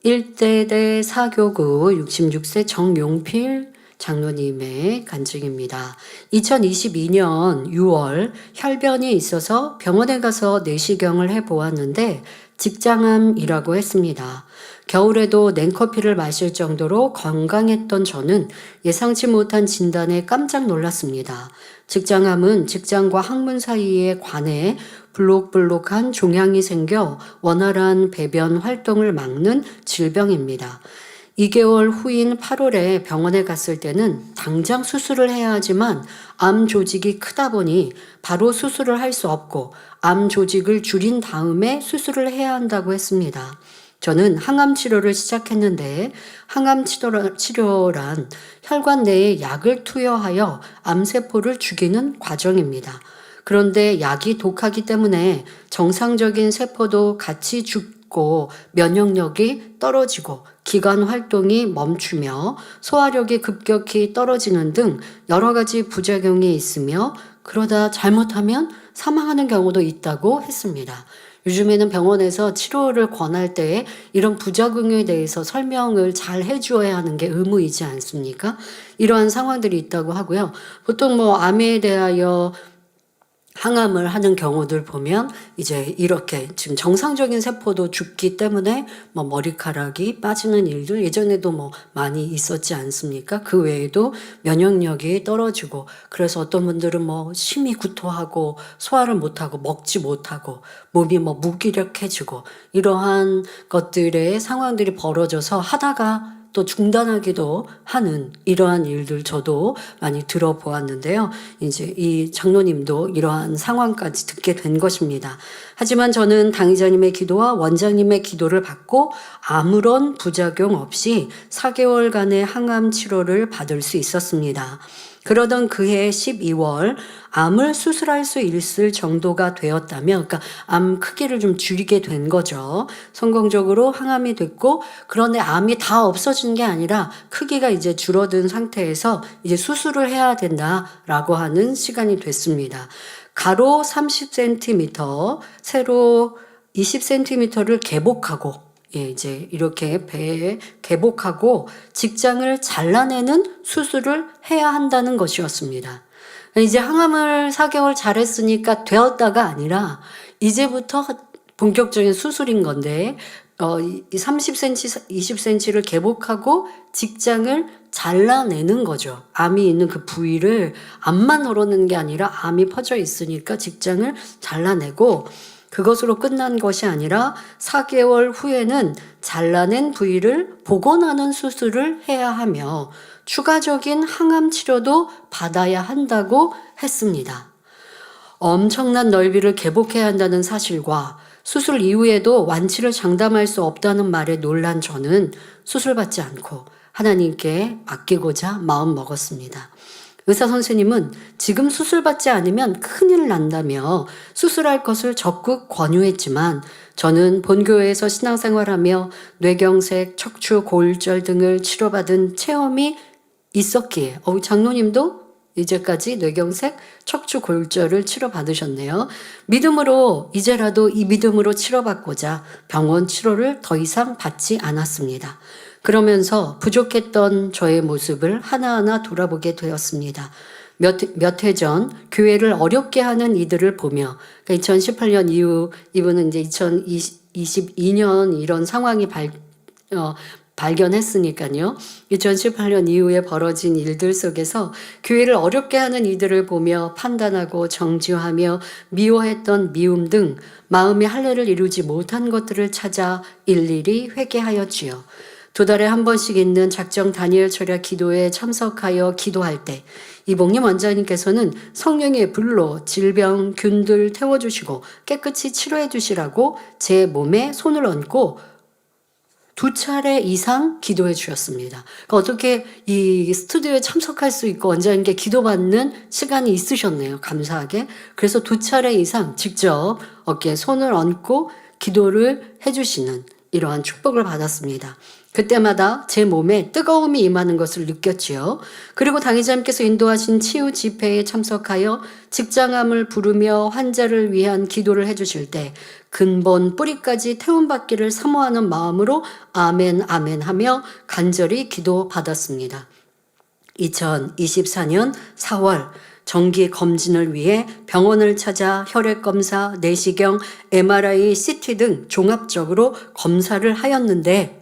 1대대 사교구 66세 정용필 장로님의 간증입니다. 2022년 6월 혈변이 있어서 병원에 가서 내시경을 해보았는데 직장암이라고 했습니다. 겨울에도 냉커피를 마실 정도로 건강했던 저는 예상치 못한 진단에 깜짝 놀랐습니다. 직장암은 직장과 항문 사이에 관에 블록블록한 종양이 생겨 원활한 배변 활동을 막는 질병입니다. 2개월 후인 8월에 병원에 갔을 때는 당장 수술을 해야 하지만 암 조직이 크다 보니 바로 수술을 할 수 없고 암 조직을 줄인 다음에 수술을 해야 한다고 했습니다. 저는 항암 치료를 시작했는데 항암 치료란 혈관 내에 약을 투여하여 암세포를 죽이는 과정입니다. 그런데 약이 독하기 때문에 정상적인 세포도 같이 죽고 면역력이 떨어지고 기관 활동이 멈추며 소화력이 급격히 떨어지는 등 여러 가지 부작용이 있으며 그러다 잘못하면 사망하는 경우도 있다고 했습니다. 요즘에는 병원에서 치료를 권할 때 이런 부작용에 대해서 설명을 잘 해주어야 하는 게 의무이지 않습니까? 이러한 상황들이 있다고 하고요. 보통 암에 대하여 항암을 하는 경우들 보면 이제 이렇게 지금 정상적인 세포도 죽기 때문에 머리카락이 빠지는 일들 예전에도 많이 있었지 않습니까? 그 외에도 면역력이 떨어지고 그래서 어떤 분들은 심히 구토하고 소화를 못하고 먹지 못하고 몸이 무기력해지고 이러한 것들의 상황들이 벌어져서 하다가 또 중단하기도 하는 이러한 일들 저도 많이 들어보았는데요. 이제 이 장로님도 이러한 상황까지 듣게 된 것입니다. 하지만 저는 당의자님의 기도와 원장님의 기도를 받고 아무런 부작용 없이 4개월간의 항암 치료를 받을 수 있었습니다. 그러던 그해 12월 암을 수술할 수 있을 정도가 되었다면, 그러니까 암 크기를 좀 줄이게 된 거죠. 성공적으로 항암이 됐고, 그런데 암이 다 없어진 게 아니라 크기가 이제 줄어든 상태에서 이제 수술을 해야 된다라고 하는 시간이 됐습니다. 가로 30cm, 세로 20cm를 개복하고, 이제 이렇게 배에 개복하고 직장을 잘라내는 수술을 해야 한다는 것이었습니다. 이제 항암을 4개월 잘했으니까 되었다가 아니라 이제부터 본격적인 수술인 건데, 30cm, 20cm를 개복하고 직장을 잘라내는 거죠. 암이 있는 그 부위를 암만 널어내는 게 아니라 암이 퍼져 있으니까 직장을 잘라내고, 그것으로 끝난 것이 아니라 4개월 후에는 잘라낸 부위를 복원하는 수술을 해야 하며 추가적인 항암 치료도 받아야 한다고 했습니다. 엄청난 넓이를 개복해야 한다는 사실과 수술 이후에도 완치를 장담할 수 없다는 말에 놀란 저는 수술받지 않고 하나님께 맡기고자 마음 먹었습니다. 의사 선생님은 지금 수술받지 않으면 큰일 난다며 수술할 것을 적극 권유했지만 저는 본교회에서 신앙생활하며 뇌경색, 척추 고울절 등을 치료받은 체험이 있었기에, 장로님도 이제까지 뇌경색, 척추 고울절을 치료받으셨네요. 믿음으로, 이제라도 이 믿음으로 치료받고자 병원 치료를 더 이상 받지 않았습니다. 그러면서 부족했던 저의 모습을 하나하나 돌아보게 되었습니다. 몇 해 전 교회를 어렵게 하는 이들을 보며, 그러니까 2018년 이후 이분은 이제 2022년 이런 상황이 발견했으니까요. 2018년 이후에 벌어진 일들 속에서 교회를 어렵게 하는 이들을 보며 판단하고 정죄하며 미워했던 미움 등 마음의 할례를 이루지 못한 것들을 찾아 일일이 회개하였지요. 2달에 한 번씩 있는 작정 다니엘 철야 기도에 참석하여 기도할 때 이봉림 원장님께서는 성령의 불로 질병, 균들 태워주시고 깨끗이 치료해 주시라고 제 몸에 손을 얹고 2차례 이상 기도해 주셨습니다. 그러니까 어떻게 이 스튜디오에 참석할 수 있고 원장님께 기도받는 시간이 있으셨네요. 감사하게. 그래서 2차례 이상 직접 어깨에 손을 얹고 기도를 해주시는 이러한 축복을 받았습니다. 그때마다 제 몸에 뜨거움이 임하는 것을 느꼈지요. 그리고 당의자님께서 인도하신 치유 집회에 참석하여 직장암을 부르며 환자를 위한 기도를 해주실 때 근본 뿌리까지 태움받기를 사모하는 마음으로 아멘 아멘 하며 간절히 기도받았습니다. 2024년 4월 정기 검진을 위해 병원을 찾아 혈액검사, 내시경, MRI, CT 등 종합적으로 검사를 하였는데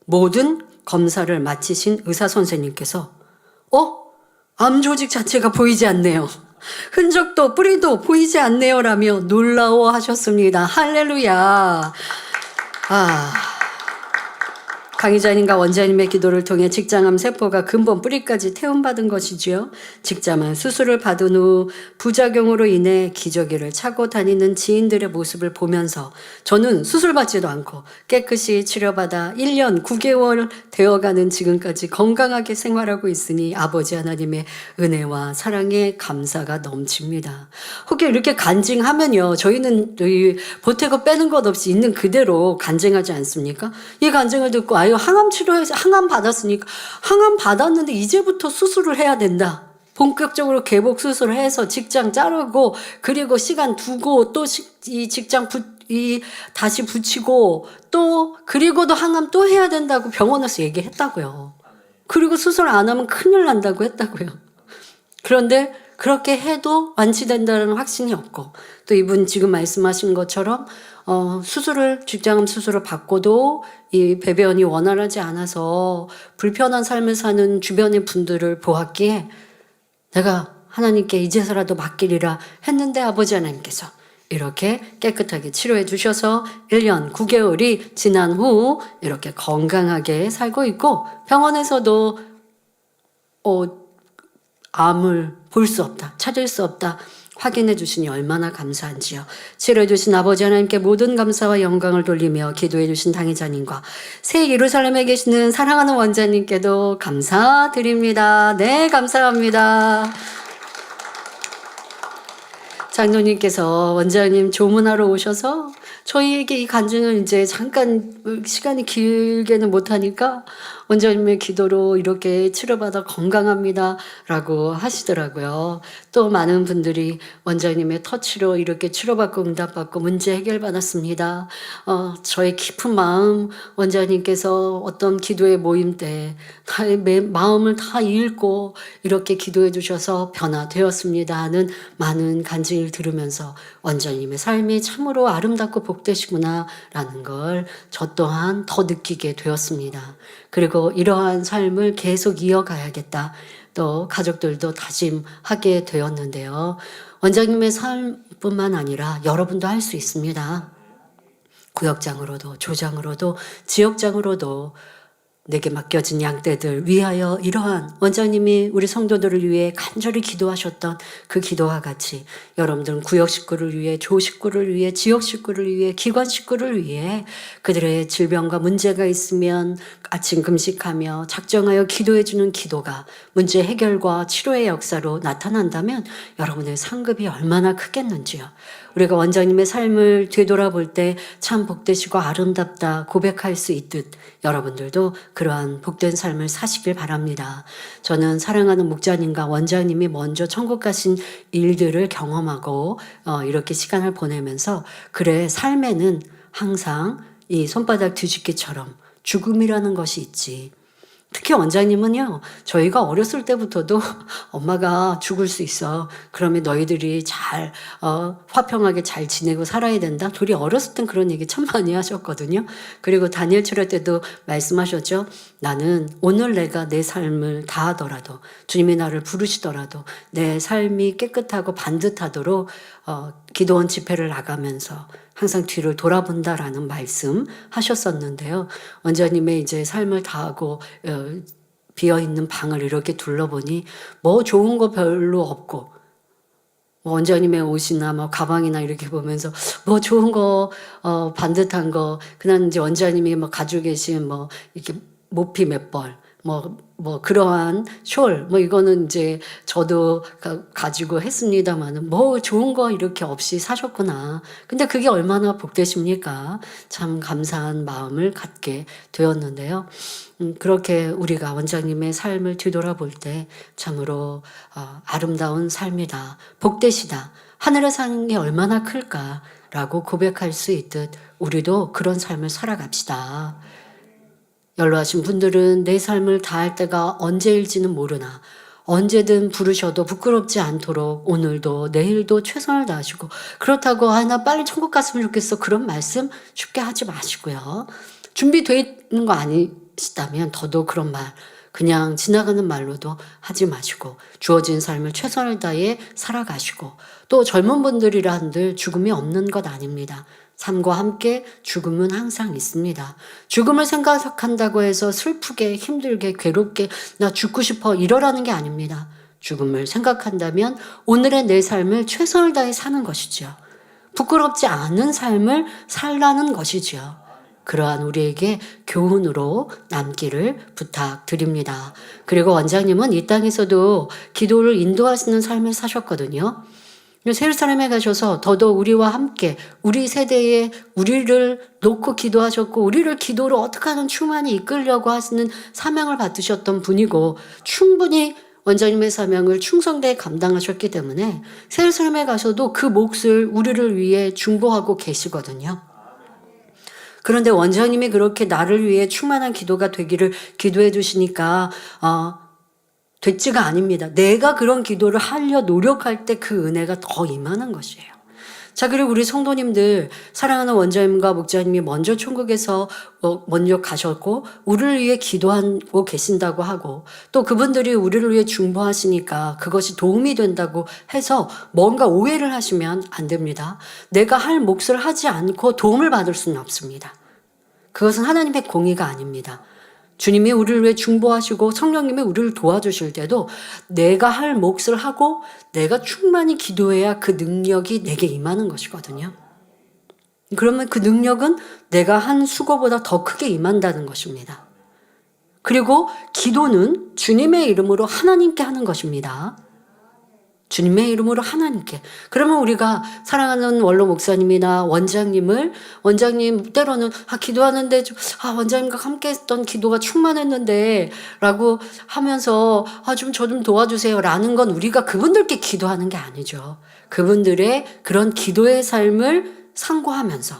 모든 검사를 마치신 의사 선생님께서 암 조직 자체가 보이지 않네요. 흔적도 뿌리도 보이지 않네요 라며 놀라워하셨습니다. 할렐루야. 강의자님과 원장님의 기도를 통해 직장암 세포가 근본 뿌리까지 태움받은 것이지요. 직장암 수술을 받은 후 부작용으로 인해 기저귀를 차고 다니는 지인들의 모습을 보면서 저는 수술받지도 않고 깨끗이 치료받아 1년 9개월 되어가는 지금까지 건강하게 생활하고 있으니 아버지 하나님의 은혜와 사랑에 감사가 넘칩니다. 혹시 이렇게 간증하면요, 저희는 보태고 빼는 것 없이 있는 그대로 간증하지 않습니까? 이 간증을 듣고 항암 치료해서 항암 받았으니까 항암 받았는데 이제부터 수술을 해야 된다. 본격적으로 개복 수술을 해서 직장 자르고 그리고 시간 두고 또 이 직장 다시 붙이고 또 그리고도 항암 또 해야 된다고 병원에서 얘기했다고요. 그리고 수술 안 하면 큰일 난다고 했다고요. 그런데 그렇게 해도 완치된다는 확신이 없고 또 이분 지금 말씀하신 것처럼 직장암 수술을 받고도 이 배변이 원활하지 않아서 불편한 삶을 사는 주변의 분들을 보았기에 내가 하나님께 이제서라도 맡기리라 했는데 아버지 하나님께서 이렇게 깨끗하게 치료해 주셔서 1년 9개월이 지난 후 이렇게 건강하게 살고 있고 병원에서도 암을 볼 수 없다, 찾을 수 없다. 확인해 주시니 얼마나 감사한지요. 치료해 주신 아버지 하나님께 모든 감사와 영광을 돌리며 기도해 주신 당회자님과 새 예루살렘에 계시는 사랑하는 원장님께도 감사드립니다. 네, 감사합니다. 장로님께서 원장님 조문하러 오셔서 저희에게 이 간증을 이제 잠깐 시간이 길게는 못하니까 원장님의 기도로 이렇게 치료받아 건강합니다 라고 하시더라고요. 또 많은 분들이 원장님의 터치로 이렇게 치료받고 응답받고 문제 해결받았습니다. 저의 깊은 마음 원장님께서 어떤 기도의 모임 때 나의 마음을 다 읽고 이렇게 기도해 주셔서 변화되었습니다 하는 많은 간증을 들으면서 원장님의 삶이 참으로 아름답고 복되시구나 라는 걸 저 또한 더 느끼게 되었습니다. 그리고 이러한 삶을 계속 이어가야겠다. 또 가족들도 다짐하게 되었는데요. 원장님의 삶뿐만 아니라 여러분도 할 수 있습니다. 구역장으로도 조장으로도 지역장으로도 내게 맡겨진 양떼들 위하여 이러한 원장님이 우리 성도들을 위해 간절히 기도하셨던 그 기도와 같이 여러분들은 구역 식구를 위해 조 식구를 위해 지역 식구를 위해 기관 식구를 위해 그들의 질병과 문제가 있으면 아침 금식하며 작정하여 기도해 주는 기도가 문제 해결과 치료의 역사로 나타난다면 여러분의 상급이 얼마나 크겠는지요. 우리가 원장님의 삶을 되돌아볼 때 참 복되시고 아름답다 고백할 수 있듯 여러분들도 그러한 복된 삶을 사시길 바랍니다. 저는 사랑하는 목자님과 원장님이 먼저 천국 가신 일들을 경험하고 이렇게 시간을 보내면서 그래 삶에는 항상 이 손바닥 뒤집기처럼 죽음이라는 것이 있지. 특히 원장님은요, 저희가 어렸을 때부터도 엄마가 죽을 수 있어. 그러면 너희들이 잘, 화평하게 잘 지내고 살아야 된다. 둘이 어렸을 땐 그런 얘기 참 많이 하셨거든요. 그리고 다니엘 철회 때도 말씀하셨죠. 나는 오늘 내가 내 삶을 다하더라도, 주님이 나를 부르시더라도 내 삶이 깨끗하고 반듯하도록 기도원 집회를 나가면서 항상 뒤를 돌아본다라는 말씀 하셨었는데요. 원장님의 이제 삶을 다하고 비어있는 방을 이렇게 둘러보니 뭐 좋은 거 별로 없고 원장님의 옷이나 뭐 가방이나 이렇게 보면서 뭐 좋은 거 반듯한 거 그냥 이제 원장님이 뭐 가지고 계신 뭐 이렇게 모피 몇 벌 뭐 그러한 숄 뭐 이거는 이제 저도 가지고 했습니다만은 뭐 좋은 거 이렇게 없이 사셨구나. 근데 그게 얼마나 복되십니까? 참 감사한 마음을 갖게 되었는데요. 그렇게 우리가 원장님의 삶을 뒤돌아볼 때 참으로 아름다운 삶이다. 복되시다. 하늘의 상이 얼마나 클까라고 고백할 수 있듯 우리도 그런 삶을 살아갑시다. 연로하신 분들은 내 삶을 다할 때가 언제일지는 모르나 언제든 부르셔도 부끄럽지 않도록 오늘도 내일도 최선을 다하시고 그렇다고 나 빨리 천국 갔으면 좋겠어 그런 말씀 쉽게 하지 마시고요. 준비되어 있는 거 아니시다면 더더욱 그런 말 그냥 지나가는 말로도 하지 마시고 주어진 삶을 최선을 다해 살아가시고 또 젊은 분들이라 한들 죽음이 없는 것 아닙니다. 삶과 함께 죽음은 항상 있습니다. 죽음을 생각한다고 해서 슬프게 힘들게 괴롭게 나 죽고 싶어 이러라는 게 아닙니다. 죽음을 생각한다면 오늘의 내 삶을 최선을 다해 사는 것이죠. 부끄럽지 않은 삶을 살라는 것이죠. 그러한 우리에게 교훈으로 남기를 부탁드립니다. 그리고 원장님은 이 땅에서도 기도를 인도하시는 삶을 사셨거든요. 예루살렘에 가셔서 더더욱 우리와 함께 우리 세대에 우리를 놓고 기도하셨고 우리를 기도로 어떻게 하는 충만히 이끌려고 하시는 사명을 받으셨던 분이고 충분히 원장님의 사명을 충성되게 감당하셨기 때문에 예루살렘에 가서도 그 몫을 우리를 위해 중보하고 계시거든요. 그런데 원장님이 그렇게 나를 위해 충만한 기도가 되기를 기도해 주시니까 됐지가 아닙니다. 내가 그런 기도를 하려 노력할 때 그 은혜가 더 임하는 것이에요. 자, 그리고 우리 성도님들 사랑하는 원장님과 목자님이 먼저 천국에서 먼저 가셨고 우리를 위해 기도하고 계신다고 하고 또 그분들이 우리를 위해 중보하시니까 그것이 도움이 된다고 해서 뭔가 오해를 하시면 안 됩니다. 내가 할 몫을 하지 않고 도움을 받을 수는 없습니다. 그것은 하나님의 공의가 아닙니다. 주님이 우리를 위해 중보하시고 성령님이 우리를 도와주실 때도 내가 할 몫을 하고 내가 충만히 기도해야 그 능력이 내게 임하는 것이거든요. 그러면 그 능력은 내가 한 수고보다 더 크게 임한다는 것입니다. 그리고 기도는 주님의 이름으로 하나님께 하는 것입니다. 주님의 이름으로 하나님께. 그러면 우리가 사랑하는 원로 목사님이나 원장님 때로는 기도하는데 원장님과 함께 했던 기도가 충만했는데 라고 하면서 저 좀 도와주세요 라는 건 우리가 그분들께 기도하는 게 아니죠. 그분들의 그런 기도의 삶을 상고하면서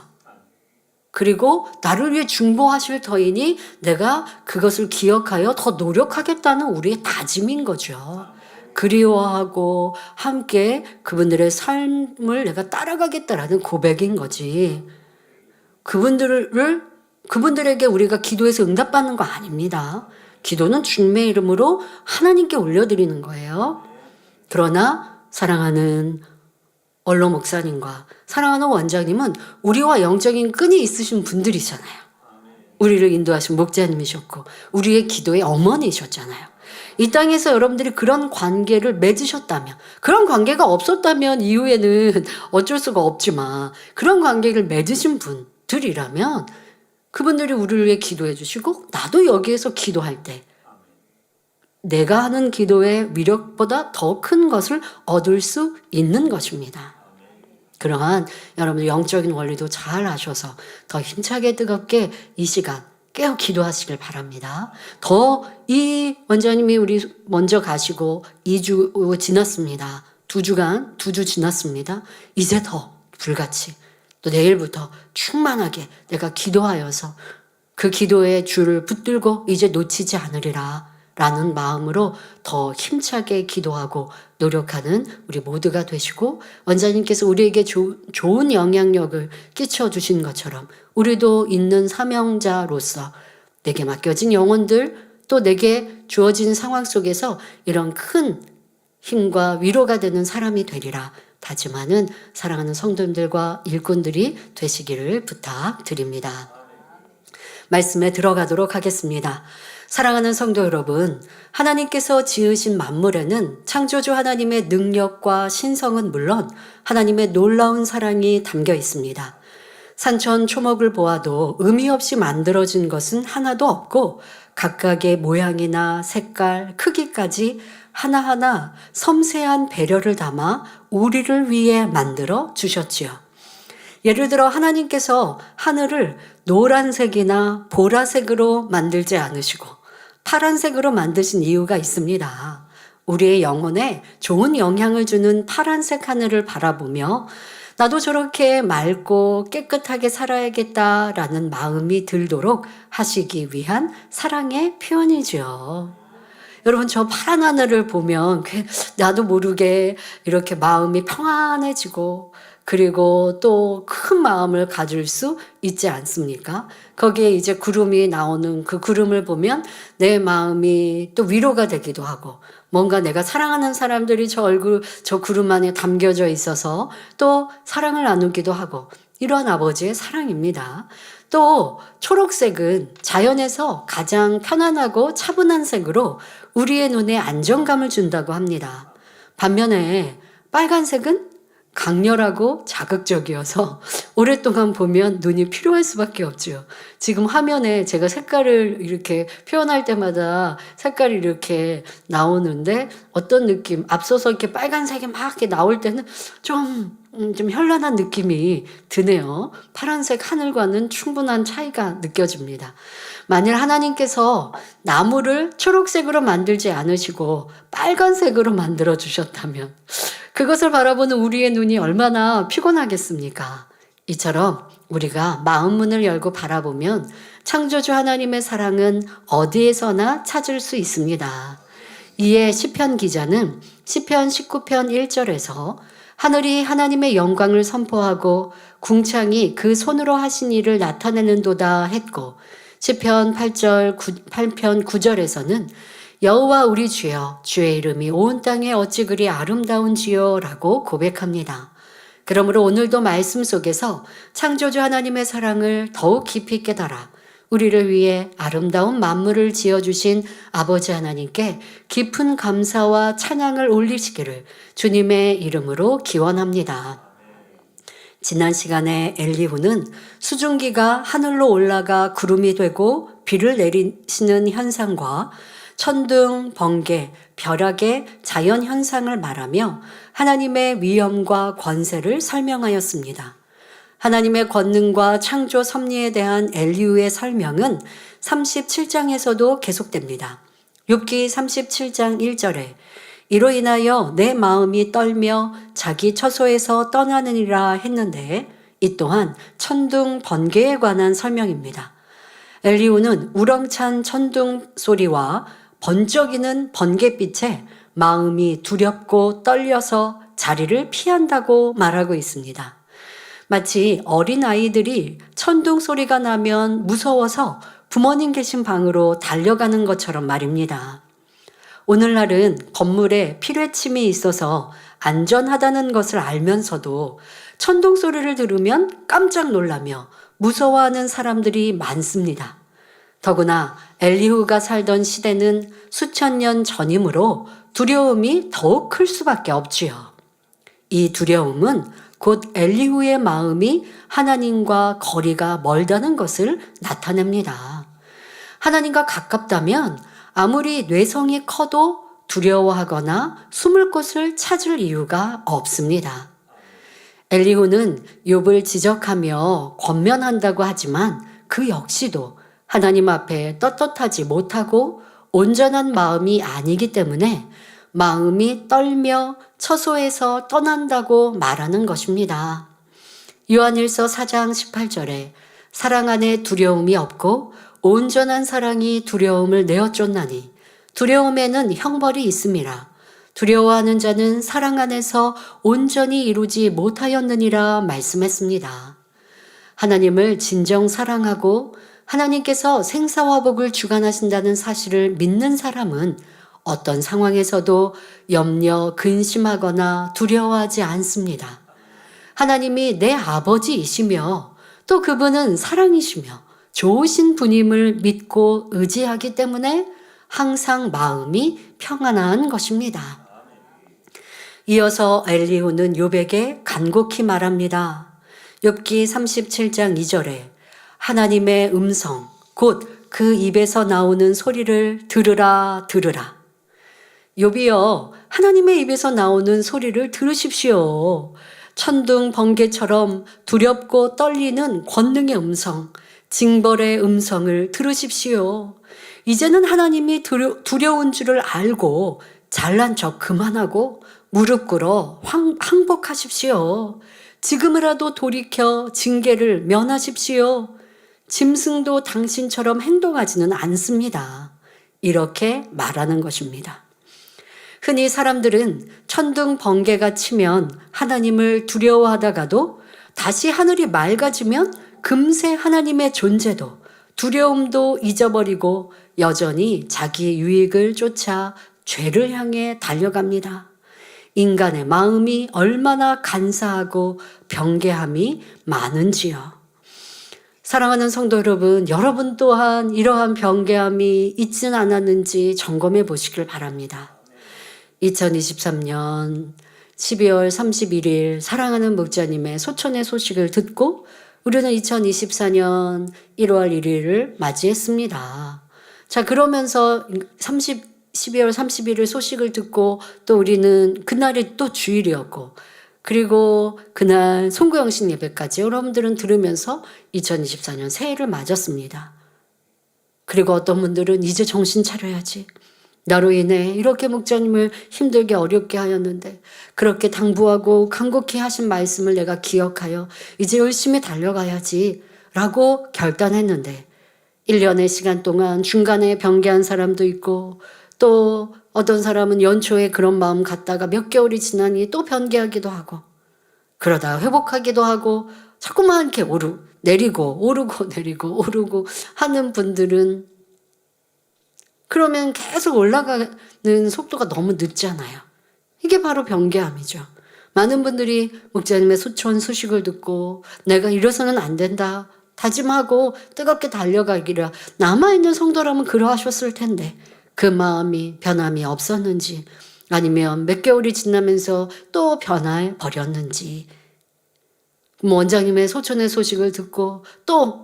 그리고 나를 위해 중보하실 터이니 내가 그것을 기억하여 더 노력하겠다는 우리의 다짐인 거죠. 그리워하고 함께 그분들의 삶을 내가 따라가겠다라는 고백인 거지. 그분들에게 우리가 기도해서 응답받는 거 아닙니다. 기도는 주님의 이름으로 하나님께 올려드리는 거예요. 그러나 사랑하는 원로 목사님과 사랑하는 원장님은 우리와 영적인 끈이 있으신 분들이잖아요. 우리를 인도하신 목자님이셨고 우리의 기도의 어머니셨잖아요. 이 땅에서 여러분들이 그런 관계를 맺으셨다면, 그런 관계가 없었다면 이후에는 어쩔 수가 없지만 그런 관계를 맺으신 분들이라면 그분들이 우리를 위해 기도해 주시고 나도 여기에서 기도할 때 내가 하는 기도의 위력보다 더 큰 것을 얻을 수 있는 것입니다. 그러한 여러분들 영적인 원리도 잘 아셔서 더 힘차게 뜨겁게 이 시간 깨어 기도하시길 바랍니다. 이 원장님이 우리 먼저 가시고 2주 지났습니다. 2주 지났습니다. 이제 더 불같이 또 내일부터 충만하게 내가 기도하여서 그 기도의 줄을 붙들고 이제 놓치지 않으리라 라는 마음으로 더 힘차게 기도하고 노력하는 우리 모두가 되시고 원장님께서 우리에게 좋은 영향력을 끼쳐주신 것처럼 우리도 있는 사명자로서 내게 맡겨진 영혼들 또 내게 주어진 상황 속에서 이런 큰 힘과 위로가 되는 사람이 되리라 다짐하는 사랑하는 성도님들과 일꾼들이 되시기를 부탁드립니다. 말씀에 들어가도록 하겠습니다. 사랑하는 성도 여러분, 하나님께서 지으신 만물에는 창조주 하나님의 능력과 신성은 물론 하나님의 놀라운 사랑이 담겨 있습니다. 산천 초목을 보아도 의미 없이 만들어진 것은 하나도 없고 각각의 모양이나 색깔, 크기까지 하나하나 섬세한 배려를 담아 우리를 위해 만들어 주셨지요. 예를 들어 하나님께서 하늘을 노란색이나 보라색으로 만들지 않으시고 파란색으로 만드신 이유가 있습니다. 우리의 영혼에 좋은 영향을 주는 파란색 하늘을 바라보며 나도 저렇게 맑고 깨끗하게 살아야겠다라는 마음이 들도록 하시기 위한 사랑의 표현이죠. 여러분 저 파란 하늘을 보면 나도 모르게 이렇게 마음이 평안해지고 그리고 또 큰 마음을 가질 수 있지 않습니까? 거기에 이제 구름이 나오는 그 구름을 보면 내 마음이 또 위로가 되기도 하고 뭔가 내가 사랑하는 사람들이 저 구름 안에 담겨져 있어서 또 사랑을 나누기도 하고 이러한 아버지의 사랑입니다. 또 초록색은 자연에서 가장 편안하고 차분한 색으로 우리의 눈에 안정감을 준다고 합니다. 반면에 빨간색은 강렬하고 자극적이어서 오랫동안 보면 눈이 피로할 수밖에 없죠. 지금 화면에 제가 색깔을 이렇게 표현할 때마다 색깔이 이렇게 나오는데 어떤 느낌, 앞서서 이렇게 빨간색이 막 이렇게 나올 때는 좀 현란한 느낌이 드네요. 파란색 하늘과는 충분한 차이가 느껴집니다. 만일 하나님께서 나무를 초록색으로 만들지 않으시고 빨간색으로 만들어 주셨다면 그것을 바라보는 우리의 눈이 얼마나 피곤하겠습니까? 이처럼 우리가 마음 문을 열고 바라보면 창조주 하나님의 사랑은 어디에서나 찾을 수 있습니다. 이에 시편 기자는 시편 19편 1절에서 하늘이 하나님의 영광을 선포하고 궁창이 그 손으로 하신 일을 나타내는도다 했고 시편 8편 9절에서는 여호와 우리 주여 주의 이름이 온 땅에 어찌 그리 아름다운지요 라고 고백합니다. 그러므로 오늘도 말씀 속에서 창조주 하나님의 사랑을 더욱 깊이 깨달아 우리를 위해 아름다운 만물을 지어주신 아버지 하나님께 깊은 감사와 찬양을 올리시기를 주님의 이름으로 기원합니다. 지난 시간에 엘리후는 수증기가 하늘로 올라가 구름이 되고 비를 내리시는 현상과 천둥, 번개, 벼락의 자연 현상을 말하며 하나님의 위엄과 권세를 설명하였습니다. 하나님의 권능과 창조 섭리에 대한 엘리후의 설명은 37장에서도 계속됩니다. 욥기 37장 1절에 이로 인하여 내 마음이 떨며 자기 처소에서 떠나느니라 했는데 이 또한 천둥, 번개에 관한 설명입니다. 엘리후는 우렁찬 천둥 소리와 번쩍이는 번갯빛에 마음이 두렵고 떨려서 자리를 피한다고 말하고 있습니다. 마치 어린아이들이 천둥 소리가 나면 무서워서 부모님 계신 방으로 달려가는 것처럼 말입니다. 오늘날은 건물에 피뢰침이 있어서 안전하다는 것을 알면서도 천둥 소리를 들으면 깜짝 놀라며 무서워하는 사람들이 많습니다. 더구나 엘리후가 살던 시대는 수천 년 전이므로 두려움이 더욱 클 수밖에 없지요. 이 두려움은 곧 엘리후의 마음이 하나님과 거리가 멀다는 것을 나타냅니다. 하나님과 가깝다면 아무리 뇌성이 커도 두려워하거나 숨을 곳을 찾을 이유가 없습니다. 엘리후는 욥을 지적하며 권면한다고 하지만 그 역시도 하나님 앞에 떳떳하지 못하고 온전한 마음이 아니기 때문에 마음이 떨며 처소에서 떠난다고 말하는 것입니다. 요한일서 4장 18절에 사랑 안에 두려움이 없고 온전한 사랑이 두려움을 내어 쫓나니 두려움에는 형벌이 있음이라. 두려워하는 자는 사랑 안에서 온전히 이루지 못하였느니라 말씀했습니다. 하나님을 진정 사랑하고 하나님께서 생사화복을 주관하신다는 사실을 믿는 사람은 어떤 상황에서도 염려, 근심하거나 두려워하지 않습니다. 하나님이 내 아버지이시며 또 그분은 사랑이시며 좋으신 분임을 믿고 의지하기 때문에 항상 마음이 평안한 것입니다. 이어서 엘리후는 욥에게 간곡히 말합니다. 욥기 37장 2절에 하나님의 음성, 곧 그 입에서 나오는 소리를 들으라 들으라. 욥이여, 하나님의 입에서 나오는 소리를 들으십시오. 천둥 번개처럼 두렵고 떨리는 권능의 음성, 징벌의 음성을 들으십시오. 이제는 하나님이 두려운 줄을 알고 잘난 척 그만하고 무릎 꿇어 항복하십시오. 지금이라도 돌이켜 징계를 면하십시오. 짐승도 당신처럼 행동하지는 않습니다. 이렇게 말하는 것입니다. 흔히 사람들은 천둥 번개가 치면 하나님을 두려워하다가도 다시 하늘이 맑아지면 금세 하나님의 존재도 두려움도 잊어버리고 여전히 자기 유익을 쫓아 죄를 향해 달려갑니다. 인간의 마음이 얼마나 간사하고 병개함이 많은지요. 사랑하는 성도 여러분 또한 이러한 병개함이 있지는 않았는지 점검해 보시길 바랍니다. 2023년 12월 31일 사랑하는 목자님의 소천의 소식을 듣고 우리는 2024년 1월 1일을 맞이했습니다. 자, 그러면서 12월 31일 소식을 듣고 또 우리는 그날이 또 주일이었고 그리고 그날 송구영신 예배까지 여러분들은 들으면서 2024년 새해를 맞았습니다. 그리고 어떤 분들은 이제 정신 차려야지. 나로 인해 이렇게 목자님을 힘들게 어렵게 하였는데 그렇게 당부하고 간곡히 하신 말씀을 내가 기억하여 이제 열심히 달려가야지 라고 결단했는데 1년의 시간 동안 중간에 병개한 사람도 있고 또 어떤 사람은 연초에 그런 마음 갖다가 몇 개월이 지나니 또 변개하기도 하고 그러다 회복하기도 하고 자꾸만 이렇게 내리고 오르고 하는 분들은 그러면 계속 올라가는 속도가 너무 늦잖아요. 이게 바로 병개함이죠. 많은 분들이 목자님의 소식을 듣고 내가 이래서는 안 된다. 다짐하고 뜨겁게 달려가기라. 남아있는 성도라면 그러하셨을 텐데 그 마음이 변함이 없었는지, 아니면 몇 개월이 지나면서 또 변해 버렸는지, 원장님의 소천의 소식을 듣고 또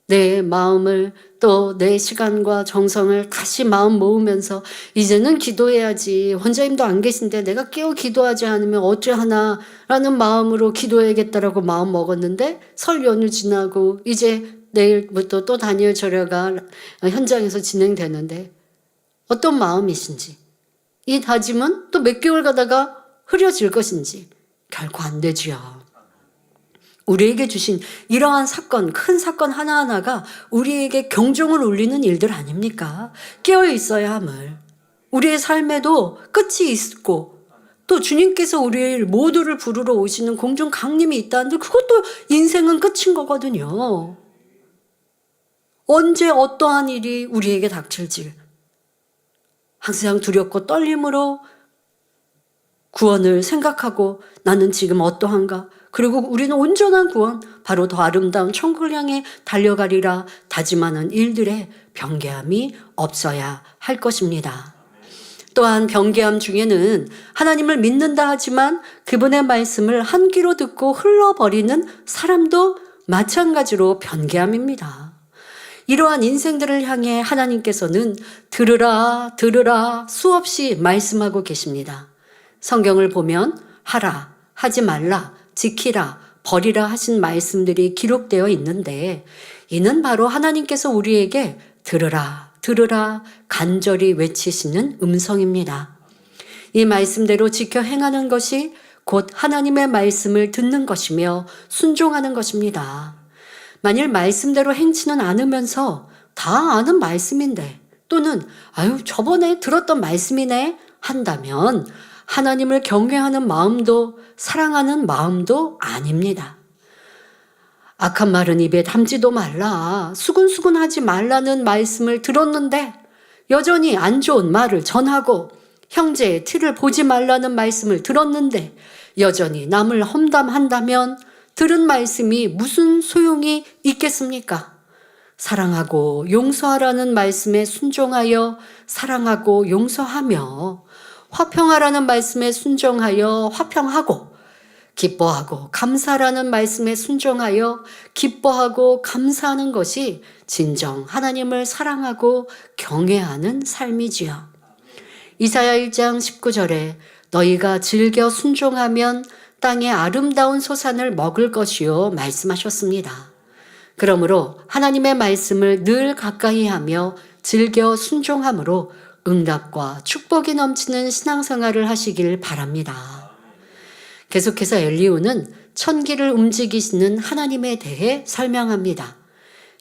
내 마음을, 또 내 시간과 정성을 다시 마음 모으면서 이제는 기도해야지, 원장님도 안 계신데 내가 깨어 기도하지 않으면 어찌하나 라는 마음으로 기도해야겠다라고 마음 먹었는데, 설 연휴 지나고 이제 내일부터 또 다니엘 절야가 현장에서 진행되는데 어떤 마음이신지, 이 다짐은 또 몇 개월 가다가 흐려질 것인지 결코 안 되지요. 우리에게 주신 이러한 사건, 큰 사건 하나하나가 우리에게 경종을 울리는 일들 아닙니까? 깨어 있어야 함을. 우리의 삶에도 끝이 있고, 또 주님께서 우리 모두를 부르러 오시는 공중 강림이 있다는데 그것도 인생은 끝인 거거든요. 언제 어떠한 일이 우리에게 닥칠지 항상 두렵고 떨림으로 구원을 생각하고, 나는 지금 어떠한가? 그리고 우리는 온전한 구원, 바로 더 아름다운 천국을 향해 달려가리라 다짐하는 일들에 변개함이 없어야 할 것입니다. 또한 변개함 중에는 하나님을 믿는다 하지만 그분의 말씀을 한 귀로 듣고 흘러버리는 사람도 마찬가지로 변개함입니다. 이러한 인생들을 향해 하나님께서는 들으라 들으라 수없이 말씀하고 계십니다. 성경을 보면 하라, 하지 말라, 지키라, 버리라 하신 말씀들이 기록되어 있는데, 이는 바로 하나님께서 우리에게 들으라 들으라 간절히 외치시는 음성입니다. 이 말씀대로 지켜 행하는 것이 곧 하나님의 말씀을 듣는 것이며 순종하는 것입니다. 만일 말씀대로 행치는 않으면서 다 아는 말씀인데, 또는 아유 저번에 들었던 말씀이네 한다면 하나님을 경외하는 마음도 사랑하는 마음도 아닙니다. 악한 말은 입에 담지도 말라, 수근수근하지 말라는 말씀을 들었는데 여전히 안 좋은 말을 전하고, 형제의 티를 보지 말라는 말씀을 들었는데 여전히 남을 험담한다면 들은 말씀이 무슨 소용이 있겠습니까? 사랑하고 용서하라는 말씀에 순종하여 사랑하고 용서하며, 화평하라는 말씀에 순종하여 화평하고, 기뻐하고 감사라는 말씀에 순종하여 기뻐하고 감사하는 것이 진정 하나님을 사랑하고 경외하는 삶이지요. 이사야 1장 19절에 너희가 즐겨 순종하면 땅의 아름다운 소산을 먹을 것이요 말씀하셨습니다. 그러므로 하나님의 말씀을 늘 가까이 하며 즐겨 순종함으로 응답과 축복이 넘치는 신앙생활을 하시길 바랍니다. 계속해서 엘리후는 천기를 움직이시는 하나님에 대해 설명합니다.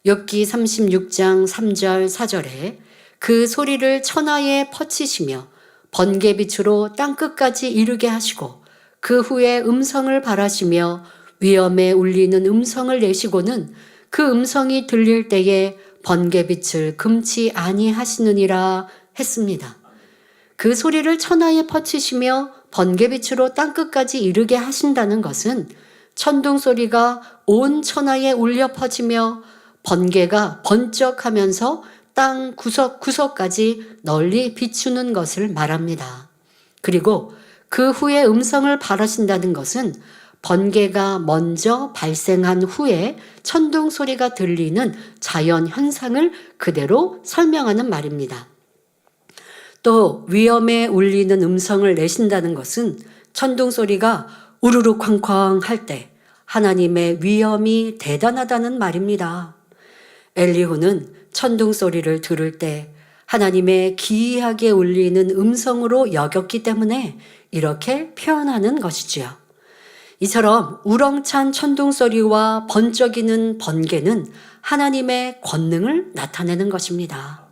욥기 36장 3절 4절에 그 소리를 천하에 퍼치시며 번개빛으로 땅끝까지 이르게 하시고, 그 후에 음성을 발하시며 위엄에 울리는 음성을 내시고는 그 음성이 들릴 때에 번개빛을 금치 아니하시느니라 했습니다. 그 소리를 천하에 퍼치시며 번개빛으로 땅끝까지 이르게 하신다는 것은 천둥 소리가 온 천하에 울려 퍼지며 번개가 번쩍하면서 땅 구석구석까지 널리 비추는 것을 말합니다. 그리고 그 후에 음성을 발하신다는 것은 번개가 먼저 발생한 후에 천둥 소리가 들리는 자연 현상을 그대로 설명하는 말입니다. 또 위엄에 울리는 음성을 내신다는 것은 천둥 소리가 우르르 쾅쾅 할 때 하나님의 위엄이 대단하다는 말입니다. 엘리후는 천둥 소리를 들을 때 하나님의 기이하게 울리는 음성으로 여겼기 때문에 이렇게 표현하는 것이지요. 이처럼 우렁찬 천둥 소리와 번쩍이는 번개는 하나님의 권능을 나타내는 것입니다.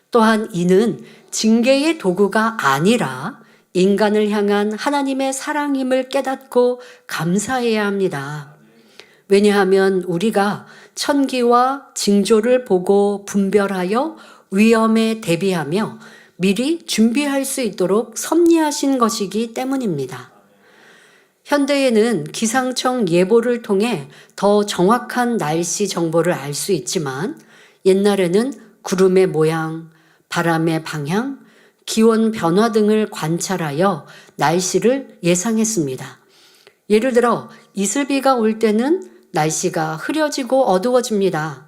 또한 이는 징계의 도구가 아니라 인간을 향한 하나님의 사랑임을 깨닫고 감사해야 합니다. 왜냐하면 우리가 천기와 징조를 보고 분별하여 위험에 대비하며 미리 준비할 수 있도록 섭리하신 것이기 때문입니다. 현대에는 기상청 예보를 통해 더 정확한 날씨 정보를 알 수 있지만 옛날에는 구름의 모양, 바람의 방향, 기온 변화 등을 관찰하여 날씨를 예상했습니다. 예를 들어 이슬비가 올 때는 날씨가 흐려지고 어두워집니다.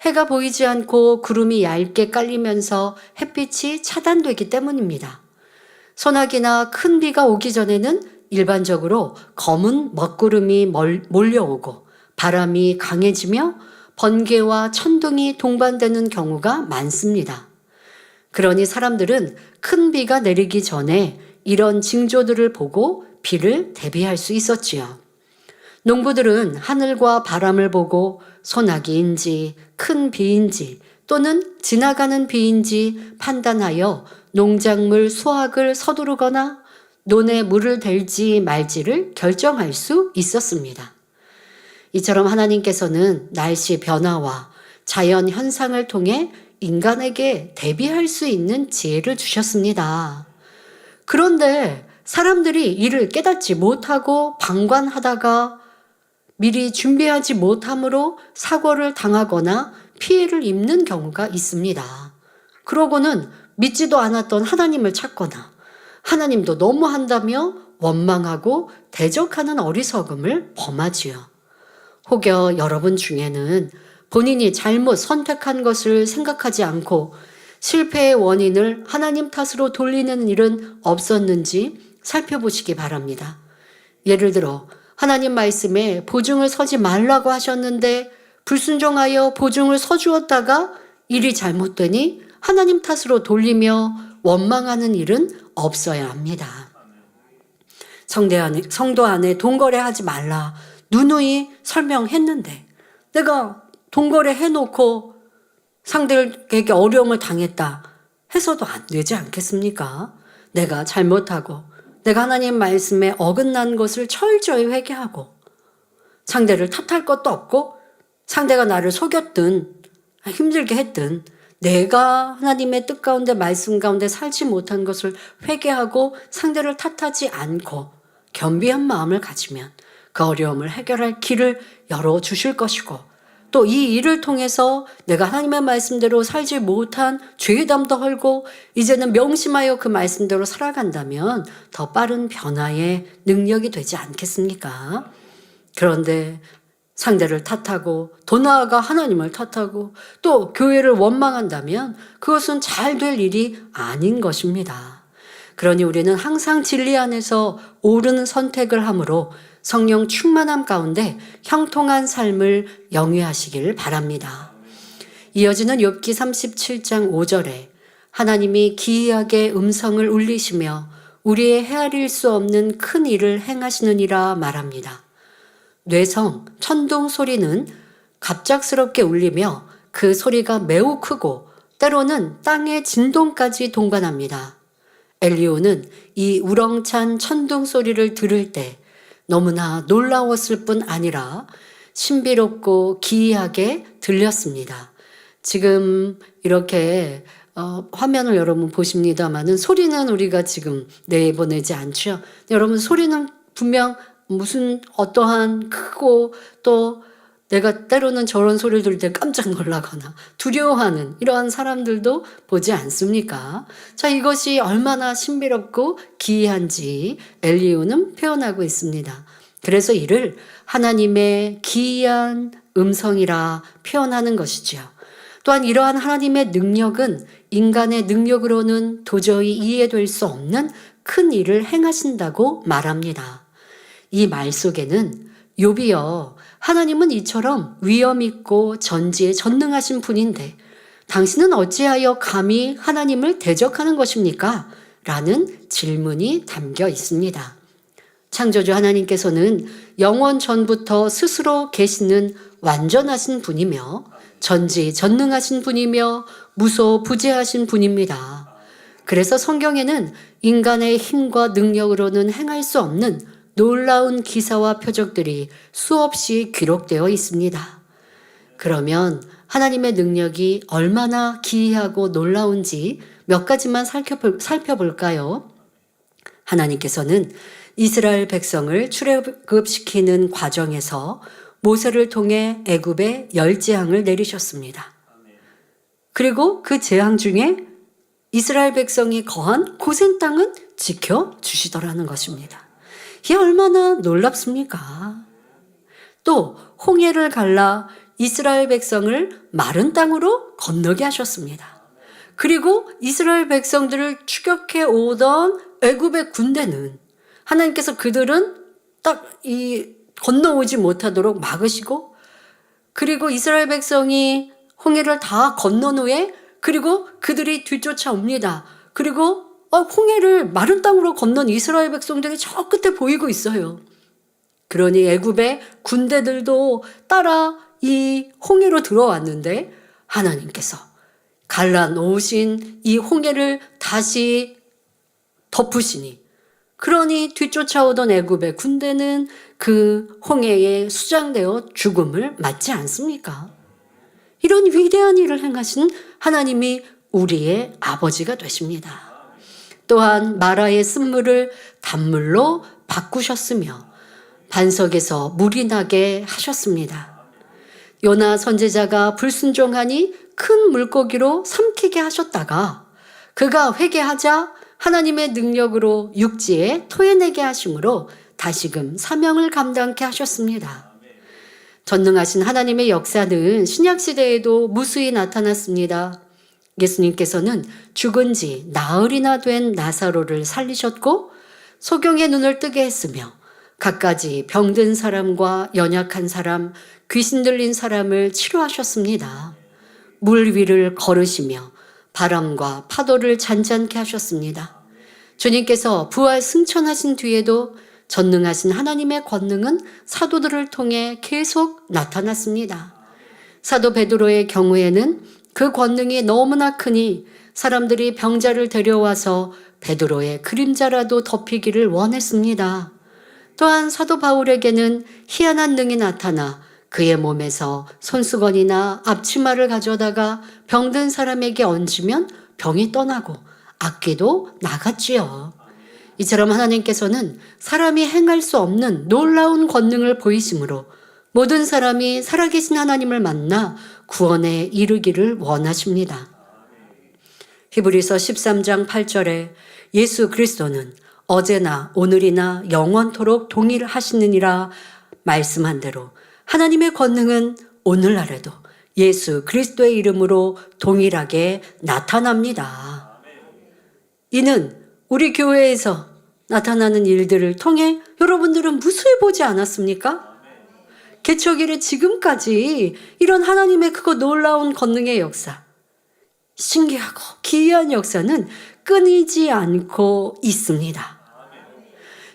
해가 보이지 않고 구름이 얇게 깔리면서 햇빛이 차단되기 때문입니다. 소나기나 큰 비가 오기 전에는 일반적으로 검은 먹구름이 몰려오고 바람이 강해지며 번개와 천둥이 동반되는 경우가 많습니다. 그러니 사람들은 큰 비가 내리기 전에 이런 징조들을 보고 비를 대비할 수 있었지요. 농부들은 하늘과 바람을 보고 소나기인지 큰 비인지 또는 지나가는 비인지 판단하여 농작물 수확을 서두르거나 논에 물을 댈지 말지를 결정할 수 있었습니다. 이처럼 하나님께서는 날씨 변화와 자연 현상을 통해 인간에게 대비할 수 있는 지혜를 주셨습니다. 그런데 사람들이 이를 깨닫지 못하고 방관하다가 미리 준비하지 못함으로 사고를 당하거나 피해를 입는 경우가 있습니다. 그러고는 믿지도 않았던 하나님을 찾거나 하나님도 너무한다며 원망하고 대적하는 어리석음을 범하지요. 혹여 여러분 중에는 본인이 잘못 선택한 것을 생각하지 않고 실패의 원인을 하나님 탓으로 돌리는 일은 없었는지 살펴보시기 바랍니다. 예를 들어 하나님 말씀에 보증을 서지 말라고 하셨는데 불순종하여 보증을 서주었다가 일이 잘못되니 하나님 탓으로 돌리며 원망하는 일은 없어야 합니다. 성도 안에 돈거래하지 말라 누누이 설명했는데 내가 돈거래 해놓고 상대에게 어려움을 당했다 해서도 안 되지 않겠습니까? 내가 잘못하고 내가 하나님 말씀에 어긋난 것을 철저히 회개하고 상대를 탓할 것도 없고 상대가 나를 속였든 힘들게 했든 내가 하나님의 뜻 가운데 말씀 가운데 살지 못한 것을 회개하고 상대를 탓하지 않고 겸비한 마음을 가지면 그 어려움을 해결할 길을 열어주실 것이고 또 이 일을 통해서 내가 하나님의 말씀대로 살지 못한 죄담도 헐고 이제는 명심하여 그 말씀대로 살아간다면 더 빠른 변화의 능력이 되지 않겠습니까? 그런데 상대를 탓하고 더 나아가 하나님을 탓하고 또 교회를 원망한다면 그것은 잘 될 일이 아닌 것입니다. 그러니 우리는 항상 진리 안에서 옳은 선택을 함으로 성령 충만함 가운데 형통한 삶을 영위하시길 바랍니다. 이어지는 욥기 37장 5절에 하나님이 기이하게 음성을 울리시며 우리의 헤아릴 수 없는 큰 일을 행하시느니라 말합니다. 뇌성, 천둥 소리는 갑작스럽게 울리며 그 소리가 매우 크고 때로는 땅의 진동까지 동반합니다. 엘리후는 이 우렁찬 천둥 소리를 들을 때 너무나 놀라웠을 뿐 아니라 신비롭고 기이하게 들렸습니다. 지금 이렇게 화면을 여러분 보십니다만은 소리는 우리가 지금 내보내지 않죠. 여러분 소리는 분명 무슨 어떠한 크고 또 내가 때로는 저런 소리를 들을 때 깜짝 놀라거나 두려워하는 이러한 사람들도 보지 않습니까? 자, 이것이 얼마나 신비롭고 기이한지 엘리후는 표현하고 있습니다. 그래서 이를 하나님의 기이한 음성이라 표현하는 것이죠. 또한 이러한 하나님의 능력은 인간의 능력으로는 도저히 이해될 수 없는 큰 일을 행하신다고 말합니다. 이 말 속에는 욥이여 하나님은 이처럼 위엄 있고 전지에 전능하신 분인데 당신은 어찌하여 감히 하나님을 대적하는 것입니까? 라는 질문이 담겨 있습니다. 창조주 하나님께서는 영원 전부터 스스로 계시는 완전하신 분이며 전지전능하신 분이며 무소부재하신 분입니다. 그래서 성경에는 인간의 힘과 능력으로는 행할 수 없는 놀라운 기사와 표적들이 수없이 기록되어 있습니다. 그러면 하나님의 능력이 얼마나 기이하고 놀라운지 몇 가지만 살펴볼까요? 하나님께서는 이스라엘 백성을 출애굽시키는 과정에서 모세를 통해 애굽에 10재앙을 내리셨습니다. 그리고 그 재앙 중에 이스라엘 백성이 거한 고센 땅은 지켜주시더라는 것입니다. 이게 얼마나 놀랍습니까? 또 홍해를 갈라 이스라엘 백성을 마른 땅으로 건너게 하셨습니다. 그리고 이스라엘 백성들을 추격해 오던 애굽의 군대는 하나님께서 그들은 딱 건너오지 못하도록 막으시고, 그리고 이스라엘 백성이 홍해를 다 건넌 후에 그리고 그들이 뒤쫓아옵니다. 그리고 홍해를 마른 땅으로 건넌 이스라엘 백성들이 저 끝에 보이고 있어요. 그러니 애굽의 군대들도 따라 이 홍해로 들어왔는데 하나님께서 갈라놓으신 이 홍해를 다시 덮으시니, 그러니 뒤쫓아오던 애굽의 군대는 그 홍해에 수장되어 죽음을 맞지 않습니까? 이런 위대한 일을 행하신 하나님이 우리의 아버지가 되십니다. 또한 마라의 쓴물을 단물로 바꾸셨으며 반석에서 물이 나게 하셨습니다. 요나 선지자가 불순종하니 큰 물고기로 삼키게 하셨다가 그가 회개하자 하나님의 능력으로 육지에 토해내게 하심으로 다시금 사명을 감당케 하셨습니다. 전능하신 하나님의 역사는 신약시대에도 무수히 나타났습니다. 예수님께서는 죽은 지 나흘이나 된 나사로를 살리셨고 소경의 눈을 뜨게 했으며 갖가지 병든 사람과 연약한 사람, 귀신 들린 사람을 치료하셨습니다. 물 위를 걸으시며 바람과 파도를 잔잔케 하셨습니다. 주님께서 부활 승천하신 뒤에도 전능하신 하나님의 권능은 사도들을 통해 계속 나타났습니다. 사도 베드로의 경우에는 그 권능이 너무나 크니 사람들이 병자를 데려와서 베드로의 그림자라도 덮이기를 원했습니다. 또한 사도 바울에게는 희한한 능이 나타나 그의 몸에서 손수건이나 앞치마를 가져다가 병든 사람에게 얹으면 병이 떠나고 악귀도 나갔지요. 이처럼 하나님께서는 사람이 행할 수 없는 놀라운 권능을 보이심으로 모든 사람이 살아계신 하나님을 만나 구원에 이르기를 원하십니다. 히브리서 13장 8절에 예수 그리스도는 어제나 오늘이나 영원토록 동일하시느니라 말씀한 대로 하나님의 권능은 오늘날에도 예수 그리스도의 이름으로 동일하게 나타납니다. 이는 우리 교회에서 나타나는 일들을 통해 여러분들은 무수히 보지 않았습니까? 개척 이래 지금까지 이런 하나님의 크고 놀라운 권능의 역사, 신기하고 기이한 역사는 끊이지 않고 있습니다.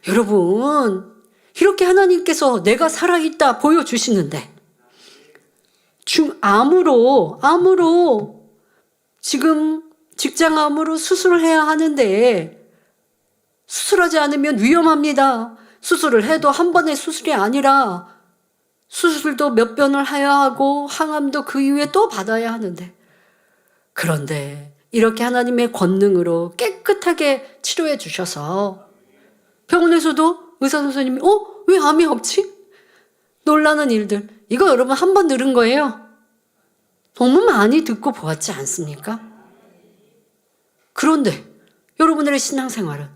여러분, 이렇게 하나님께서 내가 살아있다 보여주시는데 암으로 지금 직장암으로 수술을 해야 하는데 수술하지 않으면 위험합니다. 수술을 해도 한 번의 수술이 아니라 수술도 몇 번을 해야 하고 항암도 그 이후에 또 받아야 하는데, 그런데 이렇게 하나님의 권능으로 깨끗하게 치료해 주셔서 병원에서도 의사 선생님이 왜 암이 없지? 놀라는 일들, 이거 여러분 한 번 들은 거예요. 너무 많이 듣고 보았지 않습니까? 그런데 여러분들의 신앙생활은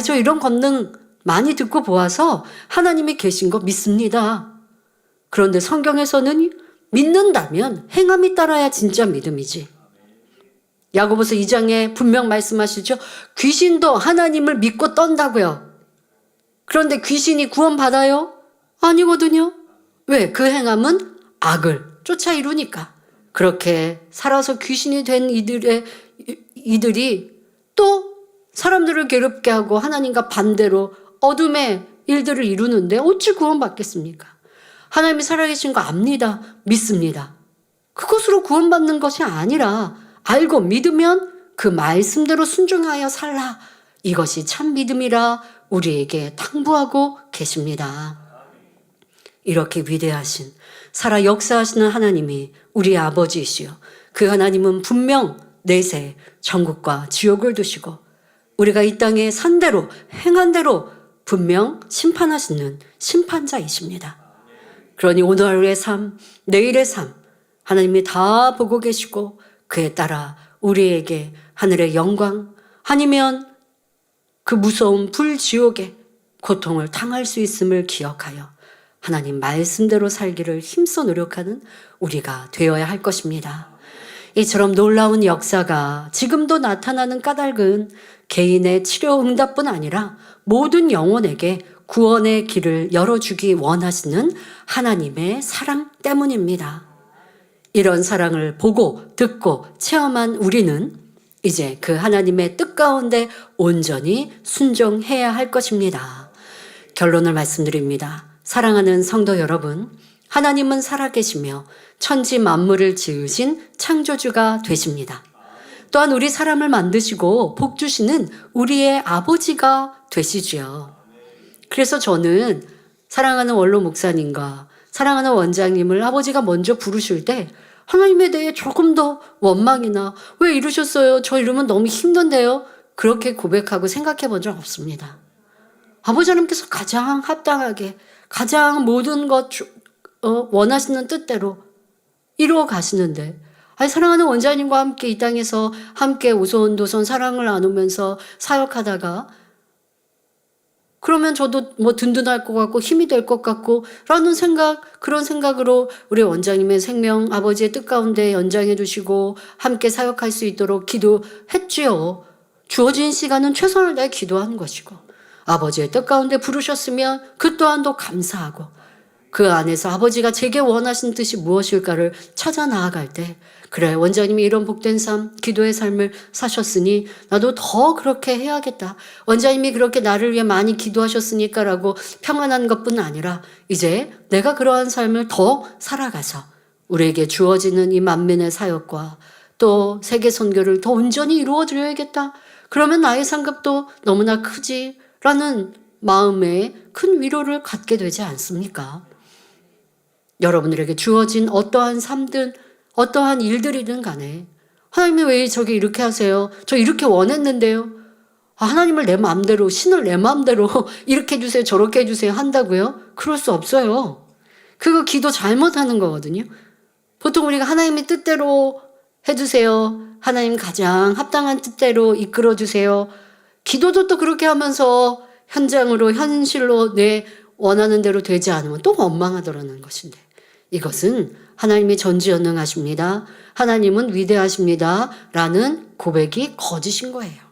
저 이런 권능 많이 듣고 보아서 하나님이 계신 거 믿습니다. 그런데 성경에서는 믿는다면 행함이 따라야 진짜 믿음이지. 야고보서 2장에 분명 말씀하시죠. 귀신도 하나님을 믿고 떤다고요. 그런데 귀신이 구원받아요? 아니거든요. 왜? 그 행함은 악을 쫓아 이루니까. 그렇게 살아서 귀신이 된 이들이 또 사람들을 괴롭게 하고 하나님과 반대로 어둠의 일들을 이루는데 어찌 구원받겠습니까? 하나님이 살아계신 거 압니다. 믿습니다. 그것으로 구원받는 것이 아니라 알고 믿으면 그 말씀대로 순종하여 살라. 이것이 참 믿음이라 우리에게 당부하고 계십니다. 이렇게 위대하신 살아 역사하시는 하나님이 우리 아버지이시여, 그 하나님은 분명 내세 천국과 지옥을 두시고 우리가 이 땅에 산 대로 행한 대로 분명 심판하시는 심판자이십니다. 그러니 오늘의 삶, 내일의 삶 하나님이 다 보고 계시고 그에 따라 우리에게 하늘의 영광 아니면 그 무서운 불지옥의 고통을 당할 수 있음을 기억하여 하나님 말씀대로 살기를 힘써 노력하는 우리가 되어야 할 것입니다. 이처럼 놀라운 역사가 지금도 나타나는 까닭은 개인의 치료 응답뿐 아니라 모든 영혼에게 구원의 길을 열어주기 원하시는 하나님의 사랑 때문입니다. 이런 사랑을 보고 듣고 체험한 우리는 이제 그 하나님의 뜻 가운데 온전히 순종해야 할 것입니다. 결론을 말씀드립니다. 사랑하는 성도 여러분, 하나님은 살아계시며 천지 만물을 지으신 창조주가 되십니다. 또한 우리 사람을 만드시고 복 주시는 우리의 아버지가 되시지요. 그래서 저는 사랑하는 원로 목사님과 사랑하는 원장님을 아버지가 먼저 부르실 때 하나님에 대해 조금 더 원망이나 왜 이러셨어요? 저 이러면 너무 힘든데요? 그렇게 고백하고 생각해 본 적 없습니다. 아버지 하나님께서 가장 합당하게 가장 모든 것 원하시는 뜻대로 이루어 가시는데 사랑하는 원장님과 함께 이 땅에서 함께 오손도손 사랑을 나누면서 사역하다가 그러면 저도 뭐 든든할 것 같고 힘이 될 것 같고 라는 생각, 그런 생각으로 우리 원장님의 생명 아버지의 뜻 가운데 연장해 주시고 함께 사역할 수 있도록 기도했지요. 주어진 시간은 최선을 다해 기도하는 것이고 아버지의 뜻 가운데 부르셨으면 그 또한도 감사하고 그 안에서 아버지가 제게 원하신 뜻이 무엇일까를 찾아 나아갈 때 그래 원장님이 이런 복된 삶, 기도의 삶을 사셨으니 나도 더 그렇게 해야겠다. 원장님이 그렇게 나를 위해 많이 기도하셨으니까라고 평안한 것뿐 아니라 이제 내가 그러한 삶을 더 살아가서 우리에게 주어지는 이 만민의 사역과 또 세계 선교를 더 온전히 이루어드려야겠다. 그러면 나의 상급도 너무나 크지라는 마음에 큰 위로를 갖게 되지 않습니까? 여러분들에게 주어진 어떠한 삶든 어떠한 일들이든 간에 하나님이 왜 저게 이렇게 하세요? 저 이렇게 원했는데요. 하나님을 내 마음대로 신을 내 마음대로 이렇게 해주세요 저렇게 해주세요 한다고요? 그럴 수 없어요. 그거 기도 잘못하는 거거든요. 보통 우리가 하나님의 뜻대로 해주세요. 하나님 가장 합당한 뜻대로 이끌어주세요. 기도도 또 그렇게 하면서 현장으로 현실로 내 원하는 대로 되지 않으면 또 원망하더라는 것인데 이것은 하나님이 전지전능하십니다. 하나님은 위대하십니다. 라는 고백이 거짓인 거예요.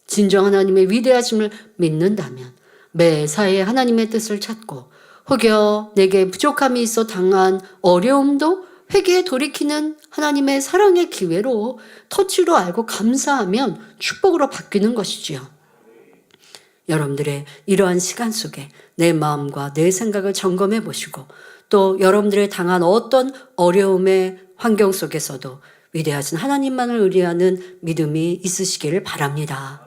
진정 하나님의 위대하심을 믿는다면 매사에 하나님의 뜻을 찾고 혹여 내게 부족함이 있어 당한 어려움도 회개에 돌이키는 하나님의 사랑의 기회로 터치로 알고 감사하면 축복으로 바뀌는 것이지요. 여러분들의 이러한 시간 속에 내 마음과 내 생각을 점검해 보시고 또 여러분들이 당한 어떤 어려움의 환경 속에서도 위대하신 하나님만을 의뢰하는 믿음이 있으시기를 바랍니다.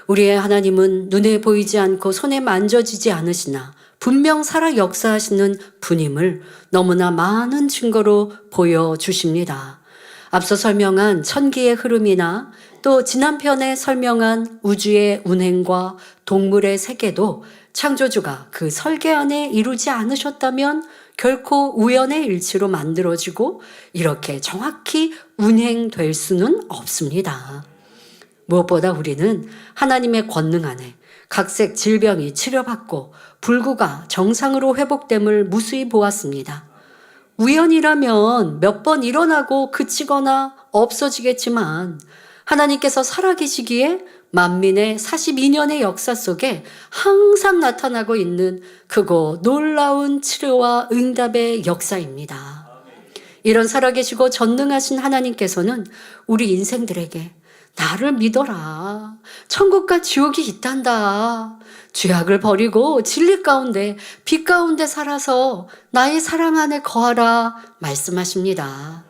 우리의 하나님은 눈에 보이지 않고 손에 만져지지 않으시나 분명 살아 역사하시는 분임을 너무나 많은 증거로 보여주십니다. 앞서 설명한 천기의 흐름이나 또 지난 편에 설명한 우주의 운행과 동물의 세계도 창조주가 그 설계 안에 이루지 않으셨다면 결코 우연의 일치로 만들어지고 이렇게 정확히 운행될 수는 없습니다. 무엇보다 우리는 하나님의 권능 안에 각색 질병이 치료받고 불구가 정상으로 회복됨을 무수히 보았습니다. 우연이라면 몇 번 일어나고 그치거나 없어지겠지만 하나님께서 살아계시기에 만민의 42년의 역사 속에 항상 나타나고 있는 크고 놀라운 치료와 응답의 역사입니다. 이런 살아계시고 전능하신 하나님께서는 우리 인생들에게 나를 믿어라. 천국과 지옥이 있단다. 죄악을 버리고 진리 가운데 빛 가운데 살아서 나의 사랑 안에 거하라 말씀하십니다.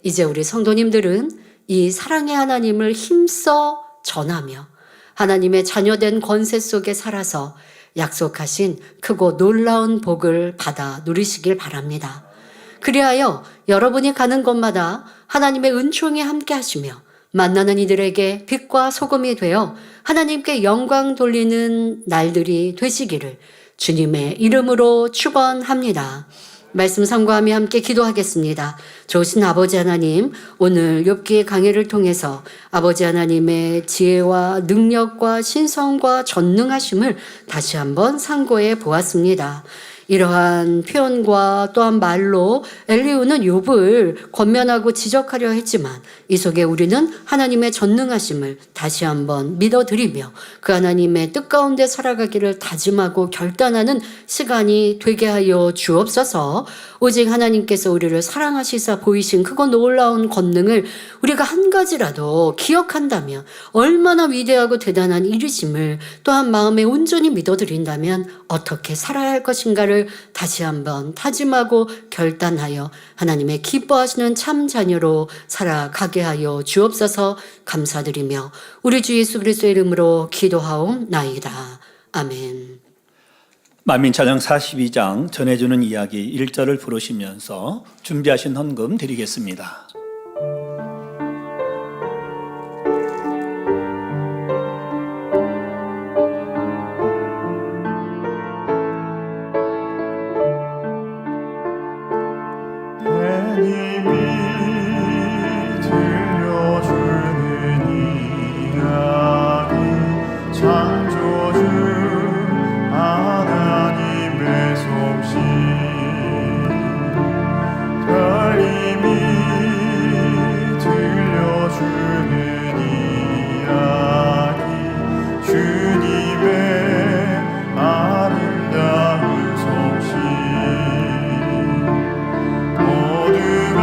이제 우리 성도님들은 이 사랑의 하나님을 힘써 전하며 하나님의 자녀된 권세 속에 살아서 약속하신 크고 놀라운 복을 받아 누리시길 바랍니다. 그리하여 여러분이 가는 곳마다 하나님의 은총이 함께 하시며 만나는 이들에게 빛과 소금이 되어 하나님께 영광 돌리는 날들이 되시기를 주님의 이름으로 축원합니다. 말씀 상고하며 함께 기도하겠습니다. 좋으신 아버지 하나님, 오늘 욥기의 강해를 통해서 아버지 하나님의 지혜와 능력과 신성과 전능하심을 다시 한번 상고해 보았습니다. 이러한 표현과 또한 말로 엘리후는 욥을 권면하고 지적하려 했지만 이 속에 우리는 하나님의 전능하심을 다시 한번 믿어드리며 그 하나님의 뜻 가운데 살아가기를 다짐하고 결단하는 시간이 되게 하여 주옵소서. 오직 하나님께서 우리를 사랑하시사 보이신 그거 놀라운 권능을 우리가 한 가지라도 기억한다면, 얼마나 위대하고 대단한 일이심을 또한 마음에 온전히 믿어드린다면 어떻게 살아야 할 것인가를 다시 한번 다짐하고 결단하여 하나님의 기뻐하시는 참 자녀로 살아가게 하여 주옵소서. 감사드리며 우리 주 예수 그리스도의 이름으로 기도하옵나이다. 아멘. 만민찬양 42장 전해주는 이야기 1절을 부르시면서 준비하신 헌금 드리겠습니다. 하나님이 들려주는 이야기, 창조주 하나님의 솜씨, 별님이 들려주는 이야기, 주님의 아름다운 솜씨, 모두가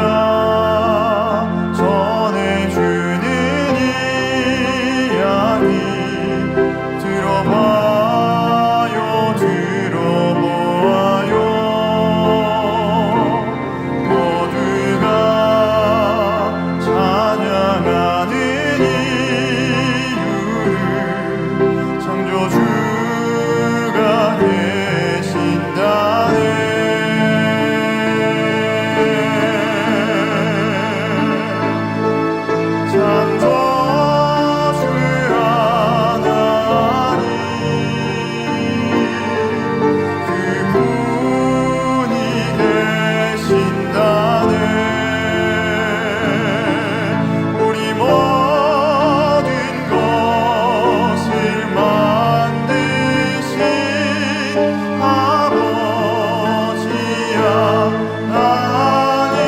전해주는 이야기, 들어봐요 들어보아요. 모두가 찬양하는 이유를 창조주가 계신다네. 창조주 하나님, 그분이 계신다네. 우리 모든 것을 만드신 아버지야 하나님.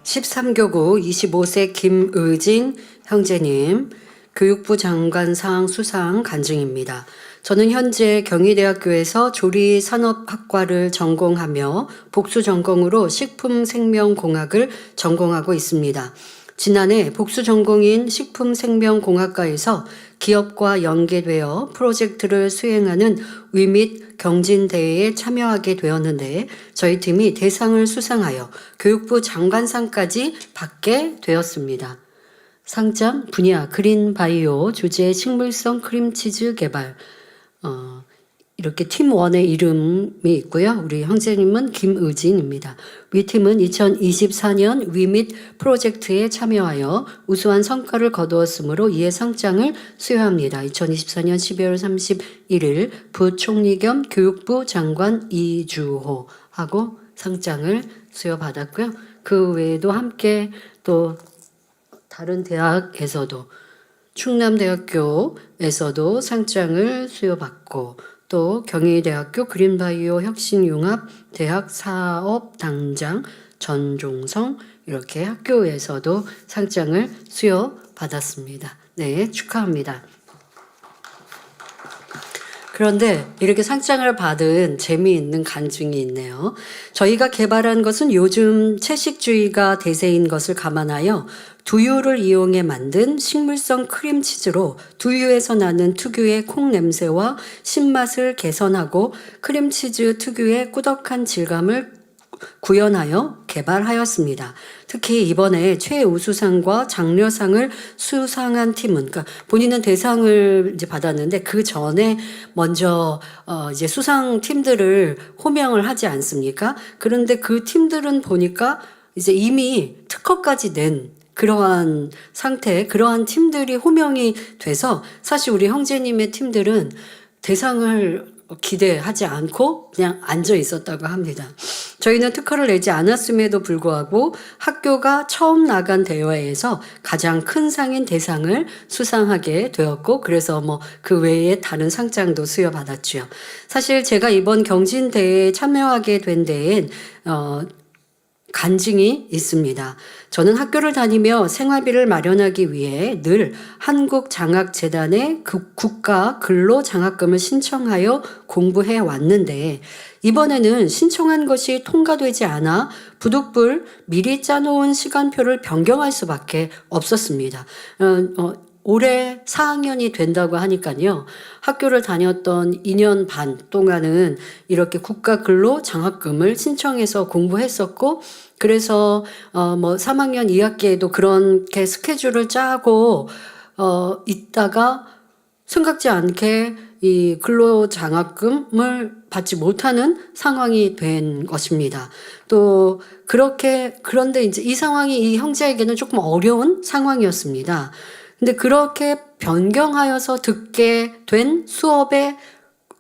13교구 25세 김의진 형제님, 교육부 장관상 수상 간증입니다. 저는 현재 경희대학교에서 조리산업학과를 전공하며 복수 전공으로 식품생명공학을 전공하고 있습니다. 지난해 복수 전공인 식품생명공학과에서 기업과 연계되어 프로젝트를 수행하는 위밋 경진대회에 참여하게 되었는데 저희 팀이 대상을 수상하여 교육부 장관상까지 받게 되었습니다. 상장 분야 그린바이오, 주제 식물성 크림치즈 개발. 이렇게 팀원의 이름이 있고요. 우리 형제님은 김의진입니다. 위 팀은 2024년 위밋 프로젝트에 참여하여 우수한 성과를 거두었으므로 이에 상장을 수여합니다. 2024년 12월 31일 부총리 겸 교육부 장관 이주호 하고 상장을 수여받았고요. 그 외에도 함께 또 다른 대학에서도, 충남대학교에서도 상장을 수여받고, 또 경희대학교 그린바이오 혁신융합대학 사업당장 전종성, 이렇게 학교에서도 상장을 수여받았습니다. 네, 축하합니다. 그런데 이렇게 상장을 받은 재미있는 간증이 있네요. 저희가 개발한 것은 요즘 채식주의가 대세인 것을 감안하여 두유를 이용해 만든 식물성 크림치즈로 두유에서 나는 특유의 콩 냄새와 신맛을 개선하고 크림치즈 특유의 꾸덕한 질감을 구현하여 개발하였습니다. 특히 이번에 최우수상과 장려상을 수상한 팀은, 그러니까 본인은 대상을 이제 받았는데 그 전에 먼저 이제 수상 팀들을 호명을 하지 않습니까? 그런데 그 팀들은 보니까 이제 이미 특허까지 낸 그러한 상태, 그러한 팀들이 호명이 돼서 사실 우리 형제님의 팀들은 대상을 기대하지 않고 그냥 앉아 있었다고 합니다. 저희는 특허를 내지 않았음에도 불구하고 학교가 처음 나간 대회에서 가장 큰 상인 대상을 수상하게 되었고, 그래서 뭐 그 외에 다른 상장도 수여받았죠. 사실 제가 이번 경진대회에 참여하게 된 데엔 간증이 있습니다. 저는 학교를 다니며 생활비를 마련하기 위해 늘 한국장학재단에 국가 근로장학금을 신청하여 공부해 왔는데, 이번에는 신청한 것이 통과되지 않아 부득불 미리 짜놓은 시간표를 변경할 수밖에 없었습니다. 올해 4학년이 된다고 하니까요. 학교를 다녔던 2년 반 동안은 이렇게 국가 근로 장학금을 신청해서 공부했었고, 그래서 뭐 3학년 2학기에도 그렇게 스케줄을 짜고 있다가 생각지 않게 이 근로 장학금을 받지 못하는 상황이 된 것입니다. 또 그런데 이제 이 상황이 이 형제에게는 조금 어려운 상황이었습니다. 근데 그렇게 변경하여서 듣게 된 수업의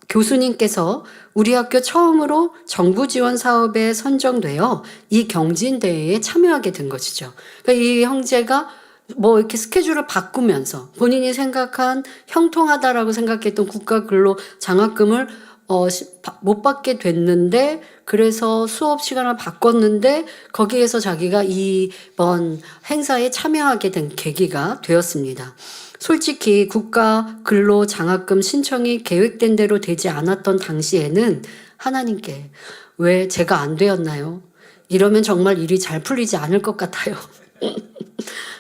교수님께서 우리 학교 처음으로 정부 지원 사업에 선정되어 이 경진대회에 참여하게 된 것이죠. 그러니까 이 형제가 뭐 이렇게 스케줄을 바꾸면서 본인이 생각한 형통하다라고 생각했던 국가 근로 장학금을 못 받게 됐는데, 그래서 수업 시간을 바꿨는데 거기에서 자기가 이번 행사에 참여하게 된 계기가 되었습니다. 솔직히 국가 근로 장학금 신청이 계획된 대로 되지 않았던 당시에는 하나님께 왜 제가 안 되었나요? 이러면 정말 일이 잘 풀리지 않을 것 같아요.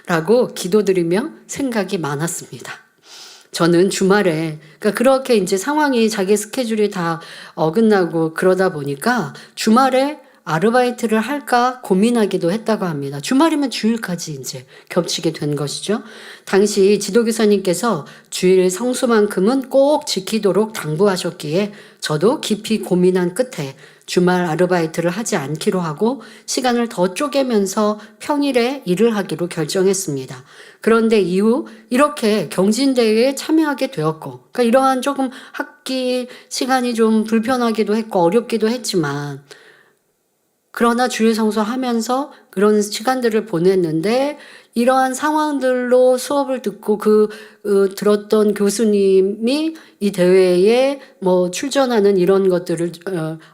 라고 기도드리며 생각이 많았습니다. 저는 주말에, 그러니까 그렇게 이제 상황이 자기 스케줄이 다 어긋나고 그러다 보니까 주말에 아르바이트를 할까 고민하기도 했다고 합니다. 주말이면 주일까지 이제 겹치게 된 것이죠. 당시 지도교사님께서 주일 성수만큼은 꼭 지키도록 당부하셨기에 저도 깊이 고민한 끝에 주말 아르바이트를 하지 않기로 하고 시간을 더 쪼개면서 평일에 일을 하기로 결정했습니다. 그런데 이후 이렇게 경진대회에 참여하게 되었고, 그러니까 이러한 조금 학기 시간이 좀 불편하기도 했고 어렵기도 했지만, 그러나 주일 성수하면서 그런 시간들을 보냈는데, 이러한 상황들로 수업을 듣고 들었던 교수님이 이 대회에 뭐 출전하는 이런 것들을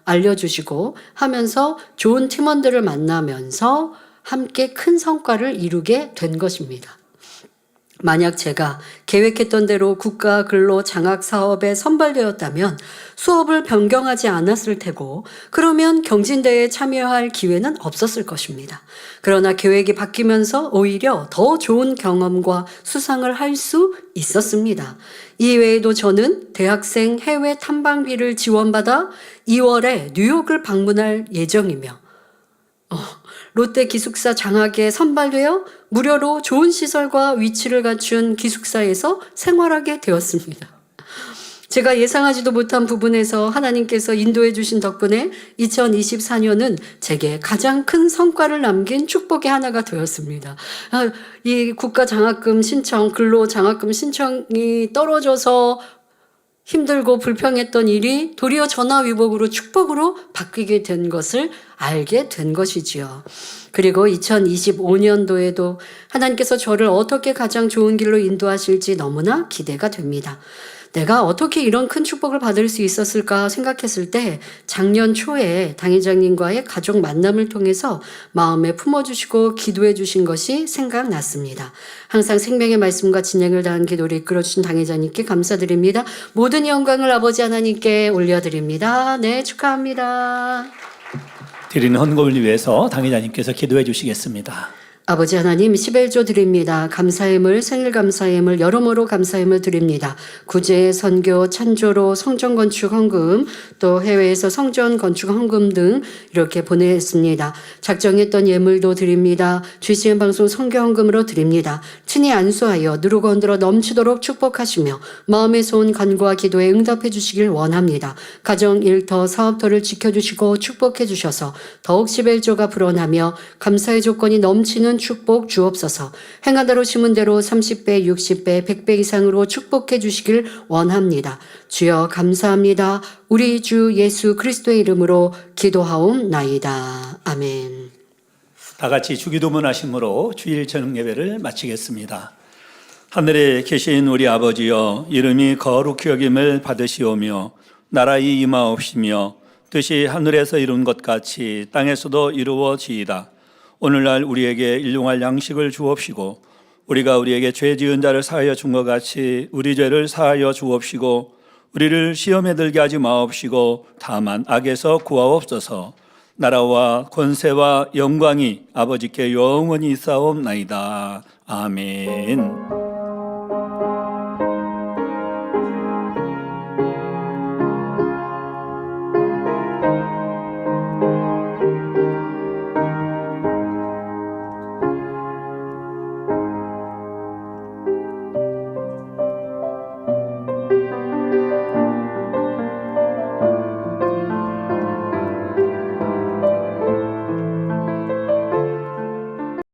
알려주시고 하면서 좋은 팀원들을 만나면서 함께 큰 성과를 이루게 된 것입니다. 만약 제가 계획했던 대로 국가 근로 장학 사업에 선발되었다면 수업을 변경하지 않았을 테고, 그러면 경진대회에 참여할 기회는 없었을 것입니다. 그러나 계획이 바뀌면서 오히려 더 좋은 경험과 수상을 할 수 있었습니다. 이외에도 저는 대학생 해외 탐방비를 지원받아 2월에 뉴욕을 방문할 예정이며, 롯데 기숙사 장학에 선발되어 무료로 좋은 시설과 위치를 갖춘 기숙사에서 생활하게 되었습니다. 제가 예상하지도 못한 부분에서 하나님께서 인도해 주신 덕분에 2024년은 제게 가장 큰 성과를 남긴 축복의 하나가 되었습니다. 이 국가 장학금 신청, 근로 장학금 신청이 떨어져서 힘들고 불평했던 일이 도리어 전화위복으로 축복으로 바뀌게 된 것을 알게 된 것이지요. 그리고 2025년도에도 하나님께서 저를 어떻게 가장 좋은 길로 인도하실지 너무나 기대가 됩니다. 내가 어떻게 이런 큰 축복을 받을 수 있었을까 생각했을 때 작년 초에 당회장님과의 가족 만남을 통해서 마음에 품어주시고 기도해 주신 것이 생각났습니다. 항상 생명의 말씀과 진행을 다한 기도를 이끌어주신 당회장님께 감사드립니다. 모든 영광을 아버지 하나님께 올려드립니다. 네, 축하합니다. 드리는 헌금을 위해서 당회장님께서 기도해 주시겠습니다. 아버지 하나님 11조 드립니다. 감사임을 생일 감사임을 여러모로 감사임을 드립니다. 구제, 선교, 찬조로 성전 건축 헌금 또 해외에서 성전 건축 헌금 등 이렇게 보냈습니다. 작정했던 예물도 드립니다. GCN 방송 선교 헌금으로 드립니다. 친히 안수하여 누르고 흔들어 넘치도록 축복하시며 마음에서 온 간구와 기도에 응답해 주시길 원합니다. 가정, 일터, 사업터를 지켜주시고 축복해 주셔서 더욱 11조가 불어나며 감사의 조건이 넘치는 축복 주옵소서. 행하다로 심은 대로 30배, 60배, 100배 이상으로 축복해 주시길 원합니다. 주여 감사합니다. 우리 주 예수 그리스도의 이름으로 기도하옵나이다. 아멘. 다 같이 주기도문 하심으로 주일 저녁 예배를 마치겠습니다. 하늘에 계신 우리 아버지여, 이름이 거룩히 여김을 받으시오며 나라의 임하옵시며 뜻이 하늘에서 이룬 것 같이 땅에서도 이루어지이다. 오늘날 우리에게 일용할 양식을 주옵시고 우리가 우리에게 죄 지은 자를 사하여 준 것 같이 우리 죄를 사하여 주옵시고 우리를 시험에 들게 하지 마옵시고 다만 악에서 구하옵소서. 나라와 권세와 영광이 아버지께 영원히 있사옵나이다. 아멘.